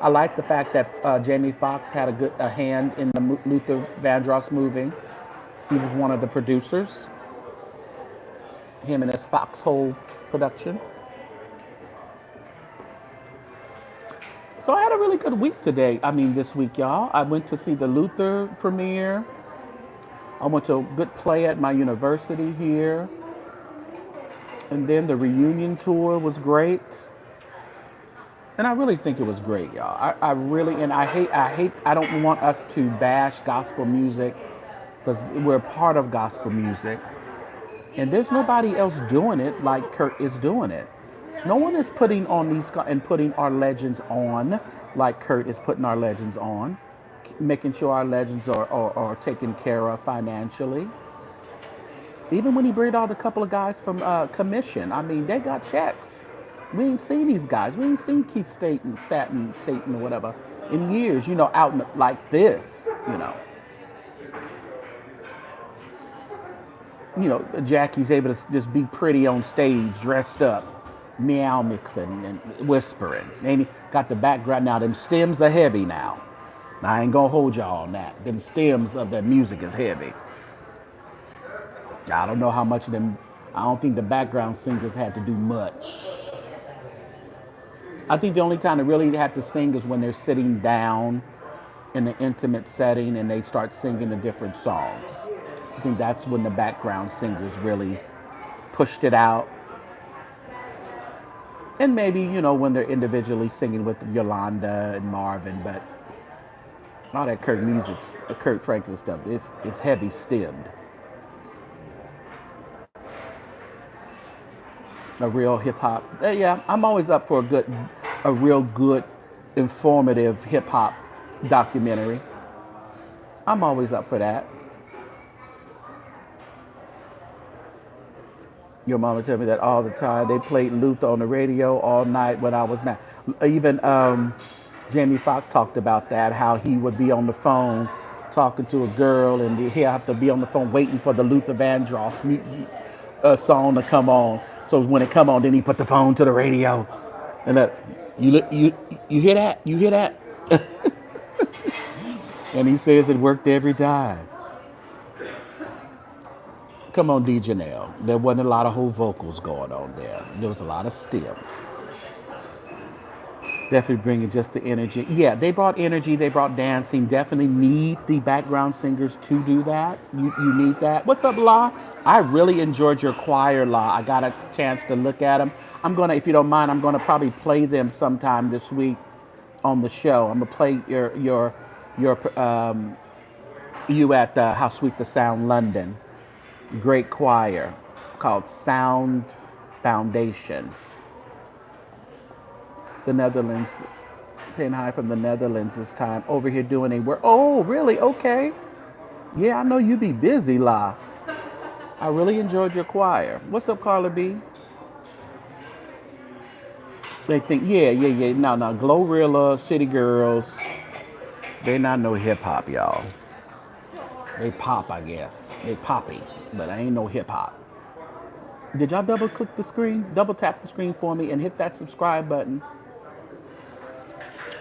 Speaker 1: I like the fact that Jamie Foxx had a hand in the Luther Vandross movie. He was one of the producers. Him and his Foxhole production. So I had a really good week today. I mean, this week, y'all. I went to see the Luther premiere. I went to a good play at my university here. And then the reunion tour was great. And I really think it was great, y'all. I really, and I hate, I don't want us to bash gospel music because we're part of gospel music. And there's nobody else doing it like Kurt is doing it. No one is putting on these and putting our legends on like Kurt is putting our legends on, making sure our legends are taken care of financially. Even when he brought out a couple of guys from commission, I mean, they got checks. We ain't seen these guys. We ain't seen Keith Staten or whatever in years, out like this, Jackie's able to just be pretty on stage, dressed up, meow mixing and whispering. And he got the background now. Them stems are heavy now. I ain't gonna hold y'all on that. Them stems of that music is heavy. I don't know how much of them. I don't think the background singers had to do much. I think the only time they really have to sing is when they're sitting down in an intimate setting and they start singing the different songs. I think that's when the background singers really pushed it out. And maybe, when they're individually singing with Yolanda and Marvin, but all that Kurt Franklin stuff, it's heavy stemmed. A real hip hop. Yeah, I'm always up for a real good, informative hip hop documentary. I'm always up for that. Your mama tell me that all the time. They played Luther on the radio all night when I was mad. Even Jamie Foxx talked about that, how he would be on the phone talking to a girl and he'd have to be on the phone waiting for the Luther Vandross song to come on. So when it come on, then he put the phone to the radio. And you hear that? You hear that? And he says it worked every time. Come on, D. Janelle. There wasn't a lot of whole vocals going on there. There was a lot of stems. Definitely bringing just the energy. Yeah, they brought energy. They brought dancing. Definitely need the background singers to do that. You need that. What's up, La? I really enjoyed your choir, La. I got a chance to look at them. I'm going to, if you don't mind, I'm going to probably play them sometime this week on the show. I'm going to play you at How Sweet the Sound London. Great choir called Sound Foundation. The Netherlands, saying hi from the Netherlands this time. Over here doing a work. Oh, really? Okay. Yeah, I know you be busy, La. I really enjoyed your choir. What's up, Carla B? They think, yeah. No, Glorilla, City Girls, they not no hip hop, y'all. They pop, I guess. They poppy, but I ain't no hip hop. Did y'all double tap the screen for me and hit that subscribe button?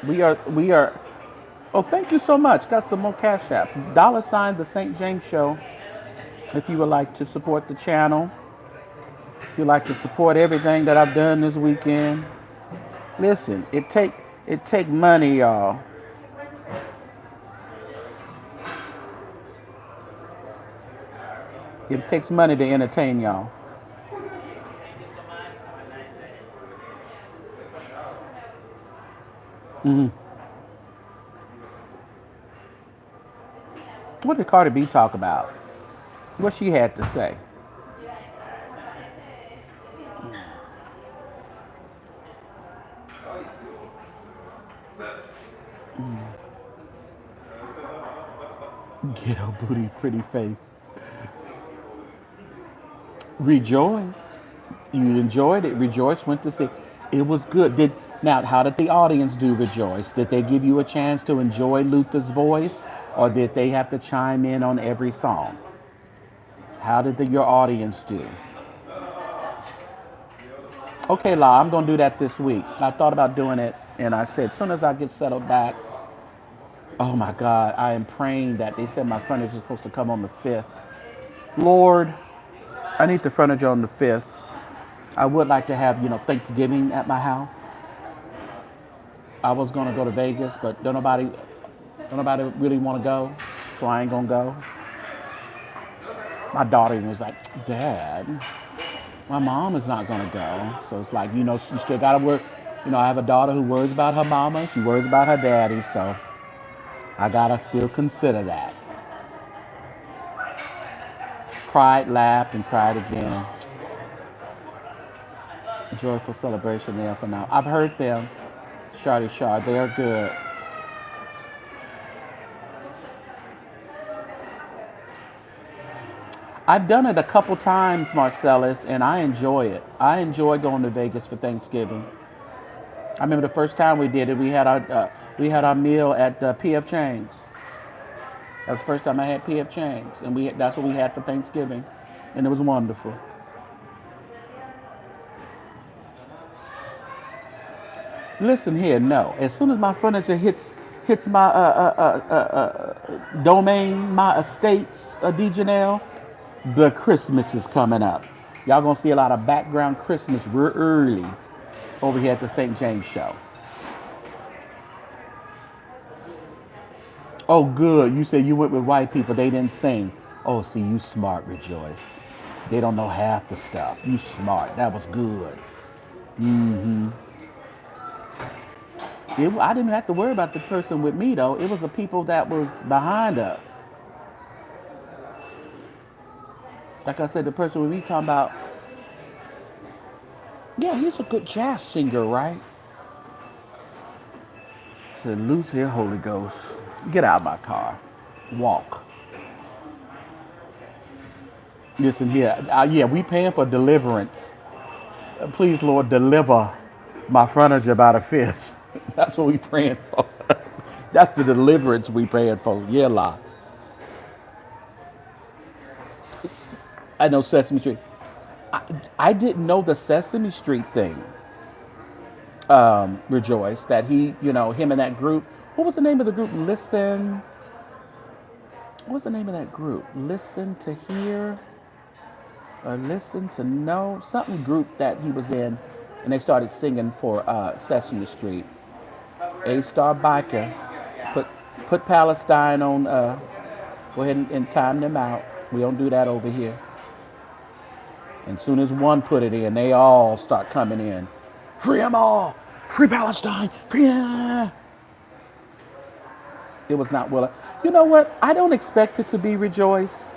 Speaker 1: We are. Oh, thank you so much. Got some more cash apps. $, the St. James Show. If you would like to support the channel, if you'd like to support everything that I've done this weekend, listen. It take money, y'all. It takes money to entertain y'all. What did Cardi B talk about? What she had to say? Ghetto booty, pretty face. Rejoice. You enjoyed it. Rejoice went to see. It was good. How did the audience do, Rejoice? Did they give you a chance to enjoy Luther's voice, or did they have to chime in on every song? How did your audience do? Okay, La, I'm going to do that this week. I thought about doing it, and I said, as soon as I get settled back, oh my God, I am praying that they said my furniture is supposed to come on the 5th. Lord, I need the furniture on the 5th. I would like to have, Thanksgiving at my house. I was going to go to Vegas, but don't nobody really want to go, so I ain't going to go. My daughter was like, Dad, my mom is not going to go. So it's like, you still got to work. I have a daughter who worries about her mama. She worries about her daddy, so I got to still consider that. Cried, laughed, and cried again. Joyful celebration there for now. I've heard them, Shardy Shard. They are good. I've done it a couple times, Marcellus, and I enjoy it. I enjoy going to Vegas for Thanksgiving. I remember the first time we did it, we had our meal at P.F. Chang's. That was the first time I had P.F. Chang's, and that's what we had for Thanksgiving, and it was wonderful. Listen here, no. As soon as my furniture hits my domain, my estates, DeJanelle, the Christmas is coming up. Y'all gonna see a lot of background Christmas real early over here at the St. James Show. Oh, good. You said you went with white people. They didn't sing. Oh, see, you smart, Rejoice. They don't know half the stuff. You smart. That was good. I didn't have to worry about the person with me, though. It was the people that was behind us. Like I said, the person with me talking about, yeah, he's a good jazz singer, right? I said, loose here, Holy Ghost. Get out of my car. Walk. Listen here. Yeah, we paying for deliverance. Please, Lord, deliver my furniture by the 5th. That's what we praying for. That's the deliverance we praying for. Yeah, La. I know Sesame Street. I didn't know the Sesame Street thing. Rejoice that him and that group. What was the name of the group? Listen. What was the name of that group? Listen to Hear, or Listen to Know. Something group that he was in, and they started singing for Sesame Street. A-Star Biker. Put Palestine on. Go ahead and time them out. We don't do that over here. And as soon as one put it in, they all start coming in. Free them all! Free Palestine! Free them! It was not Willa. You know what? I don't expect it to be Rejoice.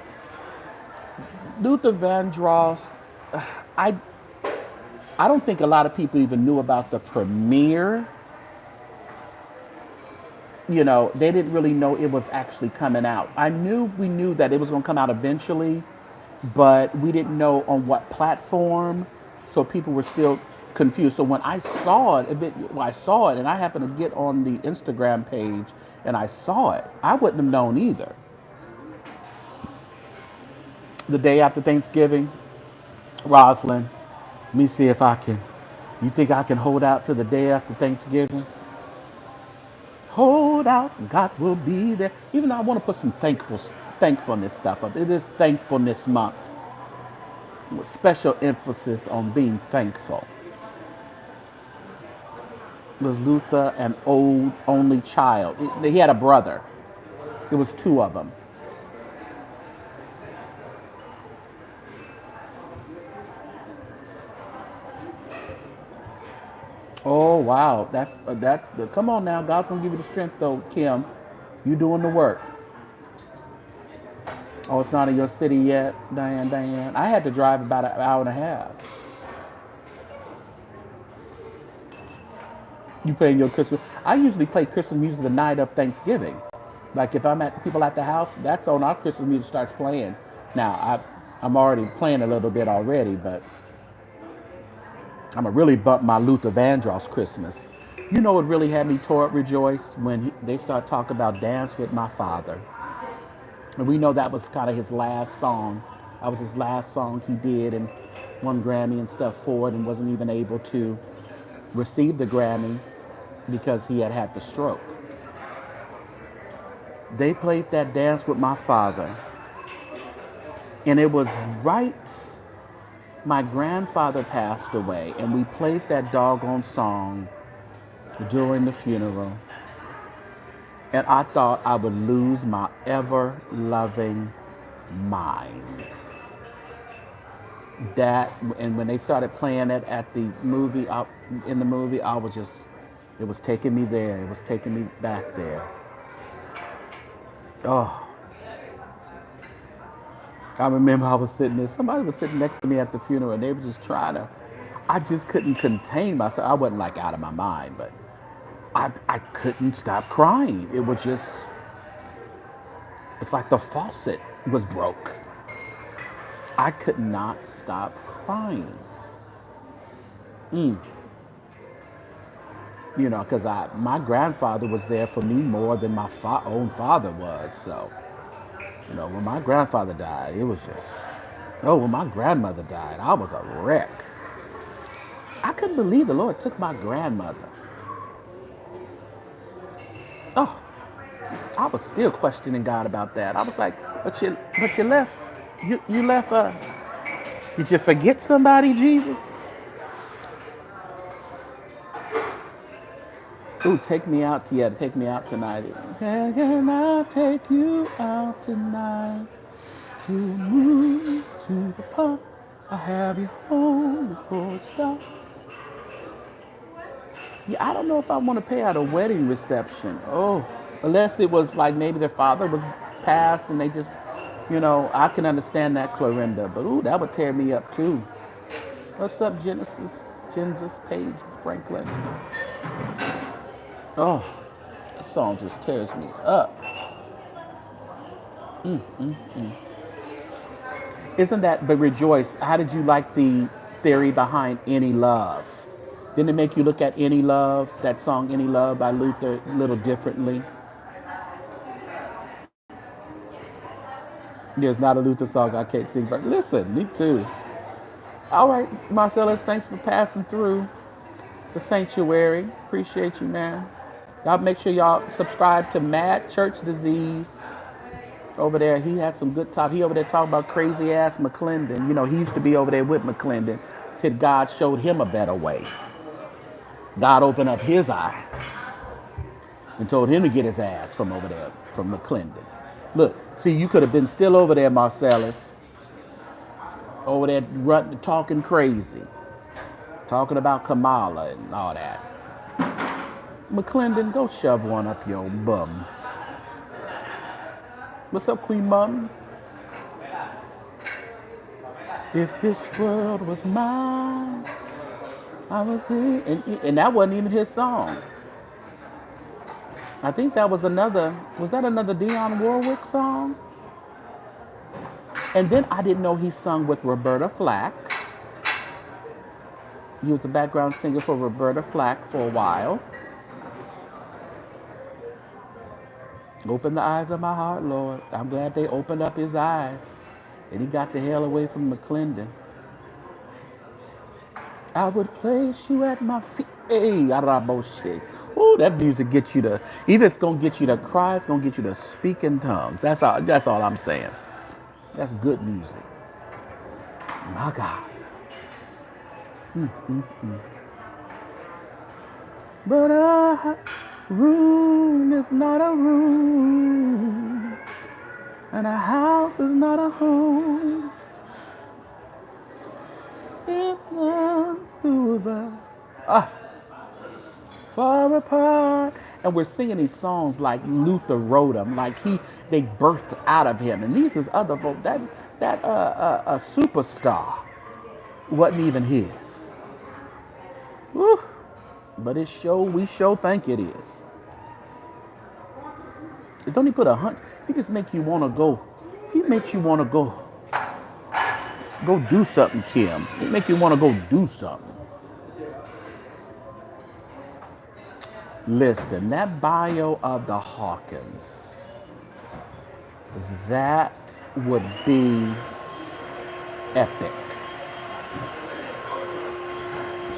Speaker 1: Luther Vandross, I don't think a lot of people even knew about the premiere. They didn't really know it was actually coming out. We knew that it was going to come out eventually, but we didn't know on what platform, so people were still confused. So when I saw it, and I happened to get on the Instagram page and I saw it, I wouldn't have known either. The day after Thanksgiving, Rosalind, let me see if I can. You think I can hold out to the day after Thanksgiving? Hold out, God will be there. Even though I want to put some thankfulness stuff up. It is Thankfulness Month, with special emphasis on being thankful. Was Luther an only child? He had a brother. It was 2 of them. Oh wow, that's the. Come on now, God's gonna give you the strength though, Kim. You doing the work. Oh, it's not in your city yet, Diane. I had to drive about an hour and a half. You playing your Christmas? I usually play Christmas music the night of Thanksgiving. Like if I'm at people at the house, that's on our Christmas music starts playing. Now I'm already playing a little bit already, but I'm gonna really bump my Luther Vandross Christmas. You know what really had me tore up rejoice when they start talking about Dance with My Father. And we know that was kind of his last song. That was his last song he did and won Grammy and stuff for it and wasn't even able to receive the Grammy because he had had the stroke. They played that Dance with My Father. And it was right, my grandfather passed away and we played that doggone song during the funeral. And I thought I would lose my ever-loving mind. That, and when they started playing it at the movie, in the movie, I was just, it was taking me there. It was taking me back there. Oh. I remember I was sitting there, somebody was sitting next to me at the funeral and they were just trying to, I just couldn't contain myself. I wasn't like out of my mind, but I couldn't stop crying. It was just, it's like the faucet was broke. I could not stop crying. You know, because my grandfather was there for me more than my own father was. So, you know, when my grandfather died, it was just, when my grandmother died, I was a wreck. I couldn't believe the Lord took my grandmother. Oh, I was still questioning God about that. I was like, but you left, you left, did you forget somebody, Jesus? Ooh, take me out take me out tonight. Can I take you out tonight to move to the park? I have you home before it's dark. Yeah, I don't know if I want to pay at a wedding reception. Oh, unless it was like maybe their father was passed and they just, you know, I can understand that, Clorinda. But ooh, that would tear me up too. What's up, Genesis Page Franklin? Oh, that song just tears me up. Isn't that, but Rejoice, how did you like the theory behind Any Love? Didn't it make you look at Any Love, that song Any Love by Luther, a little differently? There's not a Luther song I can't sing, but listen, me too. All right, Marcellus, thanks for passing through the sanctuary. Appreciate you, man. Y'all make sure y'all subscribe to Mad Church Disease over there. He had some good talk. He over there talking about crazy ass McClendon. You know, he used to be over there with McClendon till God showed him a better way. God opened up his eyes and told him to get his ass from over there, from McClendon. Look, see, you could have been still over there, Marcellus. Over there talking crazy. Talking about Kamala and all that. McClendon, go shove one up your bum. What's up, Queen Mom? If this world was mine, I was here. And that wasn't even his song. I think that was another Dionne Warwick song? And then I didn't know he sung with Roberta Flack. He was a background singer for Roberta Flack for a while. Open the eyes of my heart, Lord. I'm glad they opened up his eyes. And he got the hell away from McClendon. I would place you at my feet. Hey, Araboshe. Ooh, that music gets you to, either it's going to get you to cry, it's going to get you to speak in tongues. That's all I'm saying. That's good music. My God. But a room is not a room, and a house is not a home. If the two of us far apart, and we're singing these songs like Luther wrote them, like they birthed out of him. And these is other folks that a superstar wasn't even his. Woo. But we sure think it is. It don't he put a hunt? He just make you want to go. He makes you want to go do something, Kim. He make you want to go do something. Listen, that bio of the Hawkins, that would be epic.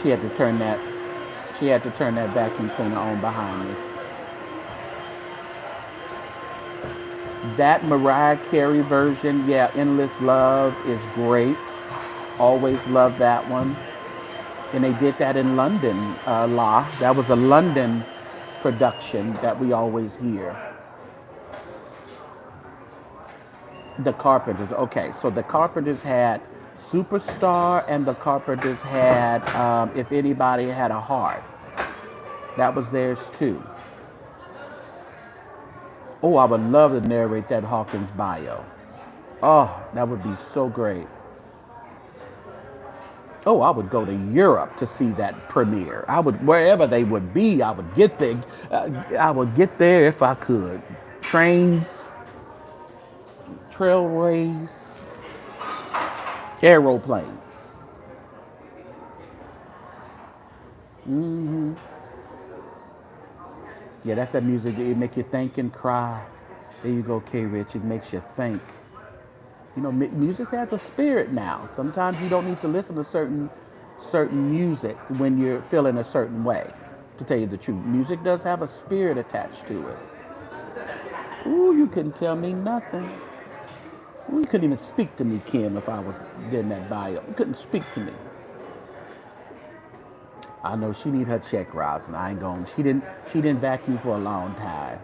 Speaker 1: She had to turn that vacuum cleaner on behind me. That Mariah Carey version, yeah, Endless Love is great. Always love that one. And they did that in London, La. That was a London production that we always hear. The Carpenters, okay, so the Carpenters had Superstar and the Carpenters had If Anybody Had a Heart. That was theirs too. Oh, I would love to narrate that Hawkins bio. Oh, that would be so great. Oh, I would go to Europe to see that premiere. I would, wherever they would be, I would get there. I would get there if I could. Trains, trailways, aeroplanes. Yeah, that's that music that make you think and cry. There you go, K. Rich. It makes you think. You know, music has a spirit now. Sometimes you don't need to listen to certain music when you're feeling a certain way. To tell you the truth, music does have a spirit attached to it. Ooh, you couldn't tell me nothing. Ooh, you couldn't even speak to me, Kim, if I was in that bio. You couldn't speak to me. I know she need her check, Rosin. I ain't going. She didn't vacuum for a long time.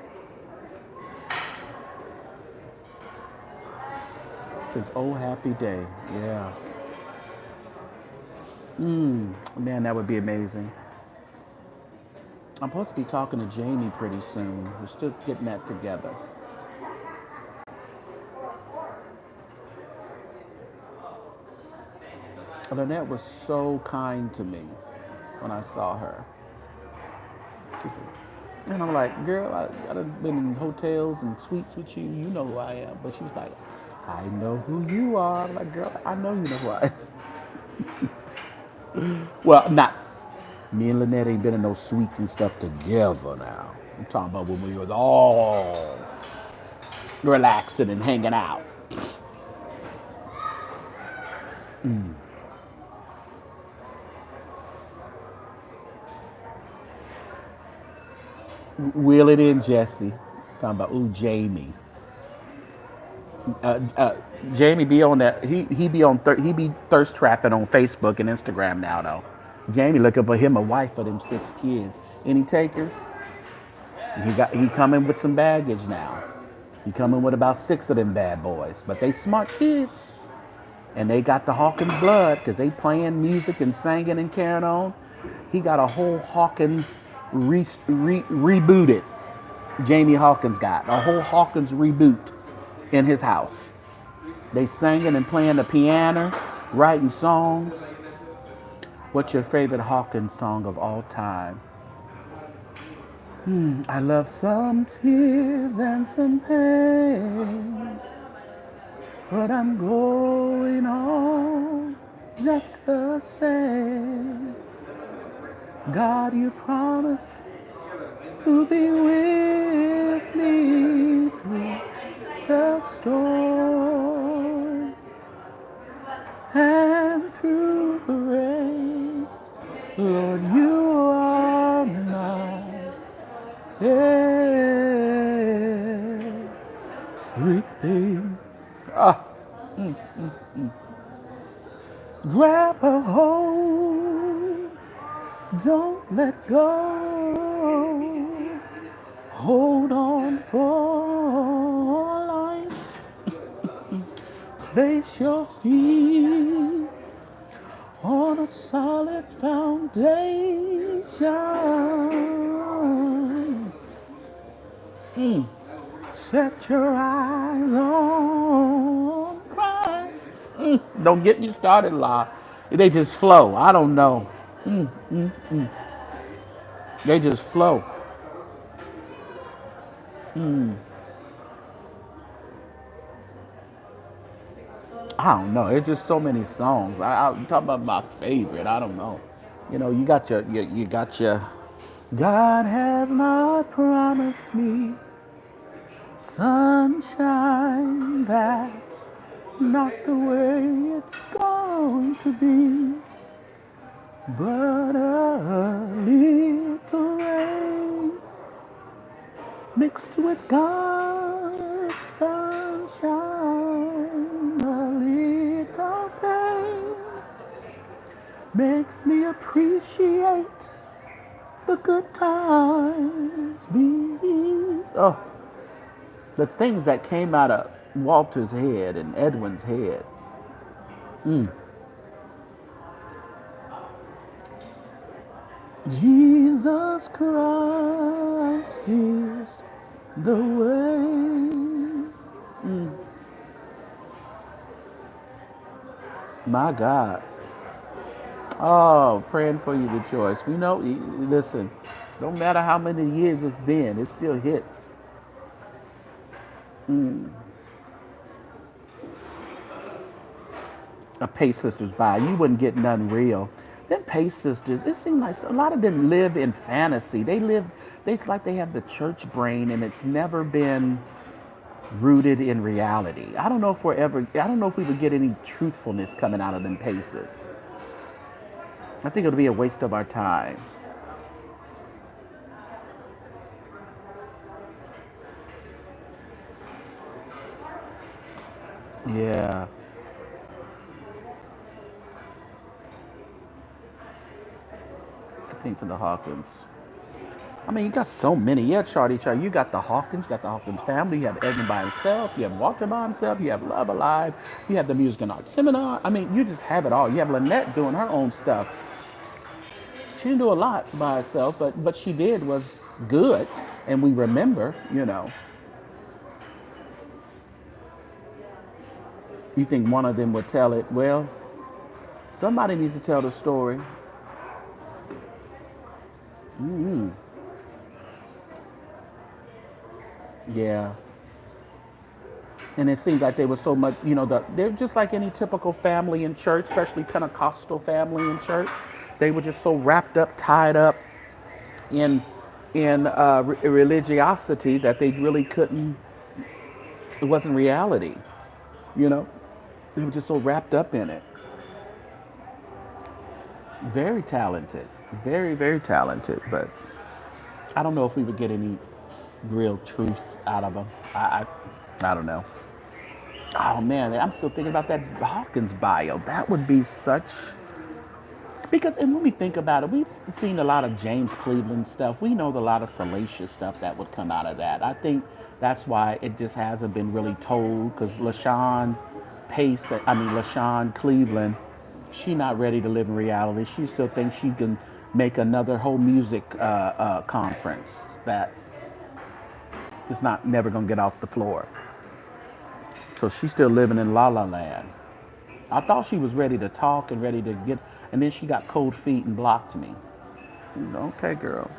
Speaker 1: Since Oh Happy Day, yeah. Man, that would be amazing. I'm supposed to be talking to Jamie pretty soon. We're still getting that together. Lynette was so kind to me when I saw her. She said, and I'm like, girl, I've been in hotels and suites with you. You know who I am. But she was like, I know who you are. I'm like, girl, I know you know who I am. Well, not. Me and Lynette ain't been in no suites and stuff together now. I'm talking about when we was all relaxing and hanging out. Wheel it in, Jesse. Talking about, ooh, Jamie. Jamie be on that. He be thirst trapping on Facebook and Instagram now though. Jamie looking for him a wife for them 6 kids. Any takers? He coming with some baggage now. He coming with about 6 of them bad boys, but they smart kids, and they got the Hawkins blood because they playing music and singing and carrying on. He got a whole Hawkins rebooted. Jamie Hawkins got a whole Hawkins reboot in his house. They singing and playing the piano, writing songs. What's your favorite Hawkins song of all time? I love some tears and some pain, but I'm going on just the same. God, you promised to be with me through the storm and through the rain. Lord, you are my everything. Grab a hold, don't let go. Hold on for life. Place your feet on a solid foundation. Set your eyes on Christ. Don't get me started, La. They just flow. I don't know. They just flow. I don't know. It's just so many songs. I'm talking about my favorite. I don't know. You know, you got your. God has not promised me sunshine. That's not the way it's going to be. But a little rain mixed with God's sunshine, a little pain makes me appreciate the good times. Oh, the things that came out of Walter's head and Edwin's head. Jesus Christ is the way. My God. Oh, praying for you, Rejoice. We know, listen, no matter how many years it's been, it still hits. A Pace Sisters by, you wouldn't get nothing real. Them Pace Sisters, it seems like a lot of them live in fantasy. It's like they have the church brain and it's never been rooted in reality. I don't know if we would get any truthfulness coming out of them Paces. I think it'll be a waste of our time. Yeah. I think for the Hawkins. I mean, you got so many. Yeah, Charlie. You got the Hawkins, family, you have Edmund by himself, you have Walter by himself, you have Love Alive, you have the Music and Art Seminar. I mean, you just have it all. You have Lynette doing her own stuff. She didn't do a lot by herself, but what she did was good, and we remember, you know. You think one of them would tell it? Well, somebody needs to tell the story. Yeah. And it seemed like they were so much, you know, they're just like any typical family in church, especially Pentecostal family in church. They were just so wrapped up, tied up in religiosity that they really couldn't. It wasn't reality, you know. They were just so wrapped up in it. Very talented, very, very talented, but I don't know if we would get any real truth out of them. I don't know. Oh man, I'm still thinking about that Hawkins bio. That would be such. Because, and when we think about it, we've seen a lot of James Cleveland stuff. We know a lot of salacious stuff that would come out of that. I think that's why it just hasn't been really told. Because LaShawn Cleveland, she not ready to live in reality. She still thinks she can make another whole music conference that is not never gonna get off the floor. So she's still living in La La Land. I thought she was ready to talk and ready to get, and then she got cold feet and blocked me. Okay, girl.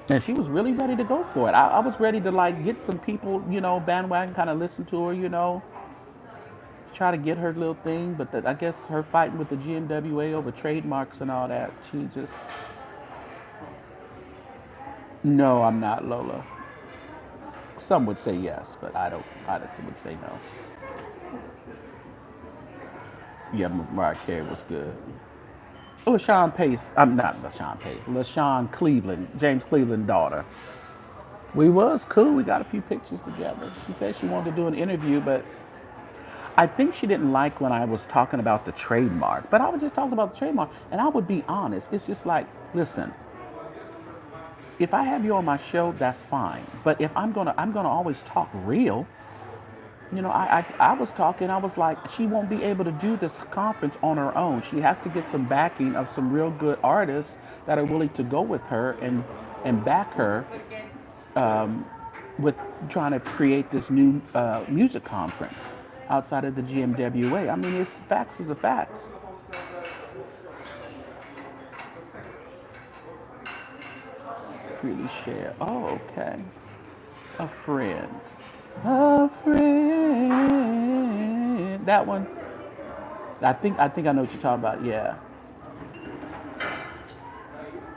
Speaker 1: And she was really ready to go for it. I was ready to like get some people, you know, bandwagon kind of listen to her, you know, try to get her little thing. But I guess her fighting with the GMWA over trademarks and all that, she just. No, I'm not, Lola. Some would say yes, but I don't. I just would say no. Yeah, Mariah Carey was good. LaShawn Pace, I'm not LaShawn Pace, LaShawn Cleveland, James Cleveland's daughter. We was cool. We got a few pictures together. She said she wanted to do an interview, but I think she didn't like when I was talking about the trademark. But I was just talking about the trademark, and I would be honest. It's just like, listen, if I have you on my show, that's fine. But if I'm gonna always talk real. You know, I was talking, I was like, she won't be able to do this conference on her own. She has to get some backing of some real good artists that are willing to go with her and back her with trying to create this new music conference outside of the GMWA. I mean, it's facts is a facts. freely share. Oh, okay. A friend. A friend. That one. I think I know what you're talking about. Yeah.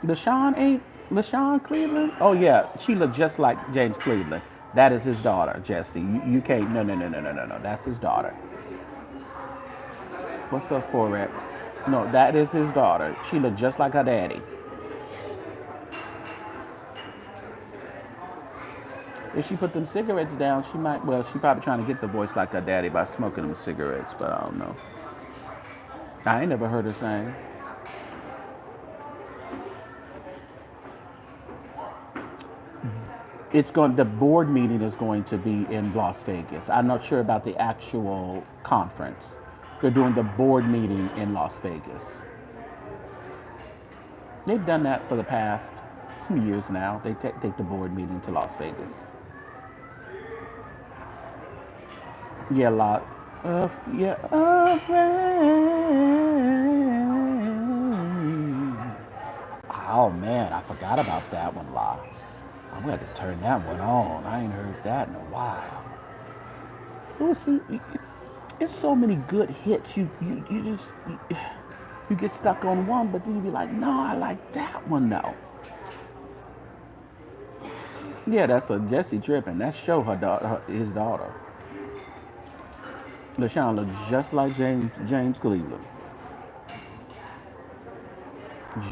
Speaker 1: LaShawn Cleveland? Oh yeah, she looked just like James Cleveland. That is his daughter, Jesse. You can't. No. That's his daughter. What's up, Forex? No, that is his daughter. She looked just like her daddy. If she put them cigarettes down, she might. Well, she probably trying to get the voice like her daddy by smoking them cigarettes, but I don't know. I ain't never heard her sing. The board meeting is going to be in Las Vegas. I'm not sure about the actual conference. They're doing the board meeting in Las Vegas. They've done that for the past some years now. They take the board meeting to Las Vegas. Yeah, a lot of rain. Oh man, I forgot about that one, La. I'm gonna have to turn that one on. I ain't heard that in a while. Well, see, it's so many good hits. You get stuck on one, but then you be like, no, I like that one though. Yeah, that's a Jesse tripping. That show his daughter. LaShawn looks just like James Cleveland.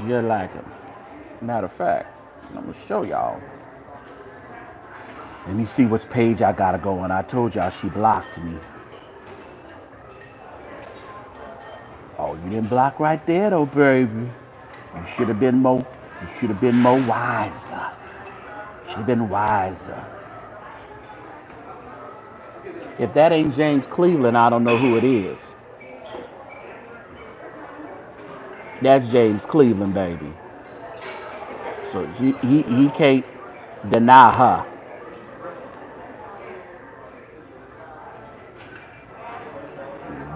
Speaker 1: Just like him. Matter of fact, I'm gonna show y'all. Let me see which page I gotta go on. I told y'all she blocked me. Oh, you didn't block right there though, baby. You should have been more. You should have been more wiser. Should have been wiser. If that ain't James Cleveland, I don't know who it is. That's James Cleveland, baby. So he can't deny her.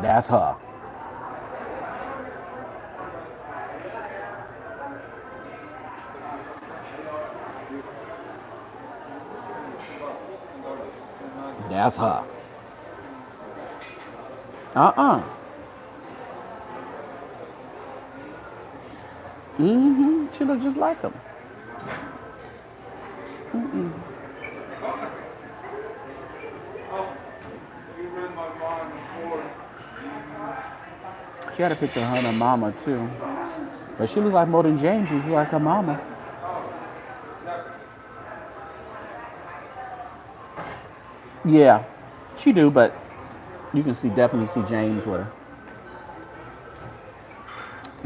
Speaker 1: That's her. That's her. Uh-uh. She look just like him. She had a picture of her and her mama too. But she looked like more than James. She looked like her mama. Yeah, she do, but you can definitely see James with her.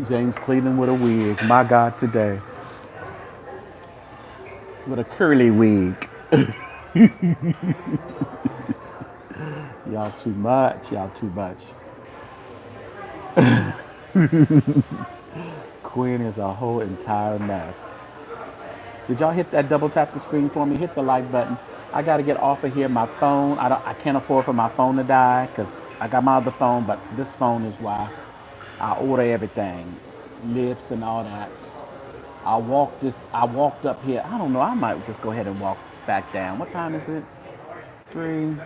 Speaker 1: James Cleveland with a wig. My God, today. With a curly wig. Y'all too much. Y'all too much. Quinn is a whole entire mess. Did y'all hit that double tap the screen for me? Hit the like button. I got to get off of here. My phone, I can't afford for my phone to die because I got my other phone, but this phone is why I order everything, lifts and all that. I walked up here. I don't know. I might just go ahead and walk back down. What time is it? 3.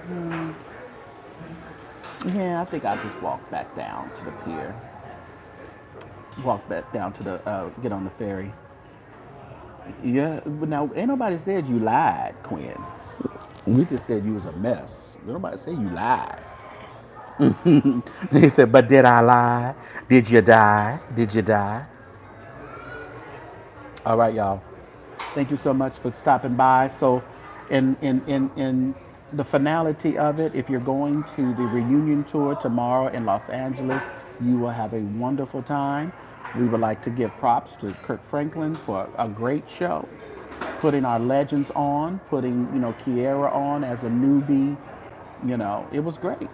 Speaker 1: Yeah, I think I'll just walk back down to the pier. Walk back down to the, get on the ferry. Yeah, but now ain't nobody said you lied, Quinn. We just said you was a mess. Nobody said you lied. They said, but did I lie? Did you die? Did you die? All right, y'all. Thank you so much for stopping by. So, in the finality of it, if you're going to the reunion tour tomorrow in Los Angeles, you will have a wonderful time. We would like to give props to Kirk Franklin for a great show, putting our legends on, putting Kiera on as a newbie. It was great.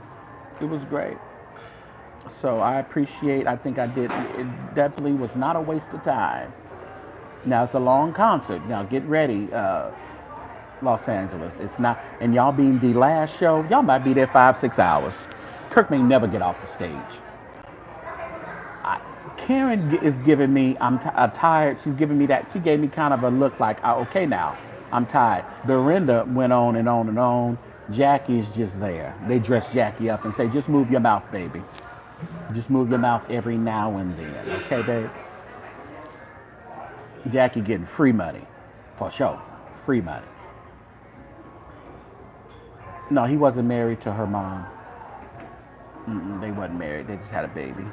Speaker 1: It was great. So I appreciate. I think I did. It definitely was not a waste of time. Now it's a long concert. Now get ready, Los Angeles. It's not, and y'all being the last show, y'all might be there 5-6 hours. Kirk may never get off the stage. Karen is giving me, I'm tired. She's giving me that. She gave me kind of a look like, okay, now I'm tired. Dorinda went on and on and on. Jackie's just there. They dress Jackie up and say, just move your mouth, baby. Just move your mouth every now and then. Okay, babe? Jackie getting free money. For sure. Free money. No, he wasn't married to her mom. They wasn't married. They just had a baby.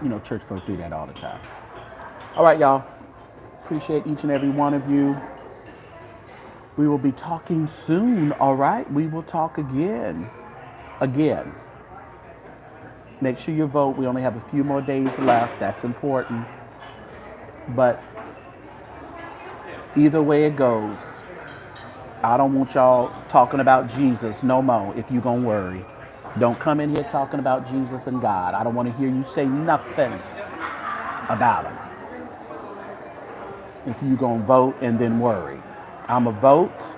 Speaker 1: You know, church folks do that all the time. All right, y'all. Appreciate each and every one of you. We will be talking soon, all right? We will talk again. Again. Make sure you vote. We only have a few more days left. That's important. But either way it goes, I don't want y'all talking about Jesus no more if you're going to worry. Don't come in here talking about Jesus and God. I don't want to hear you say nothing about him. If you're going to vote and then worry. I'm a vote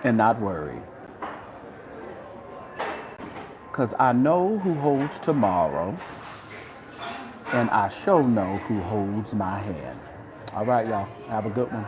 Speaker 1: and not worry. Because I know who holds tomorrow, and I sure know who holds my hand. All right, y'all. Have a good one.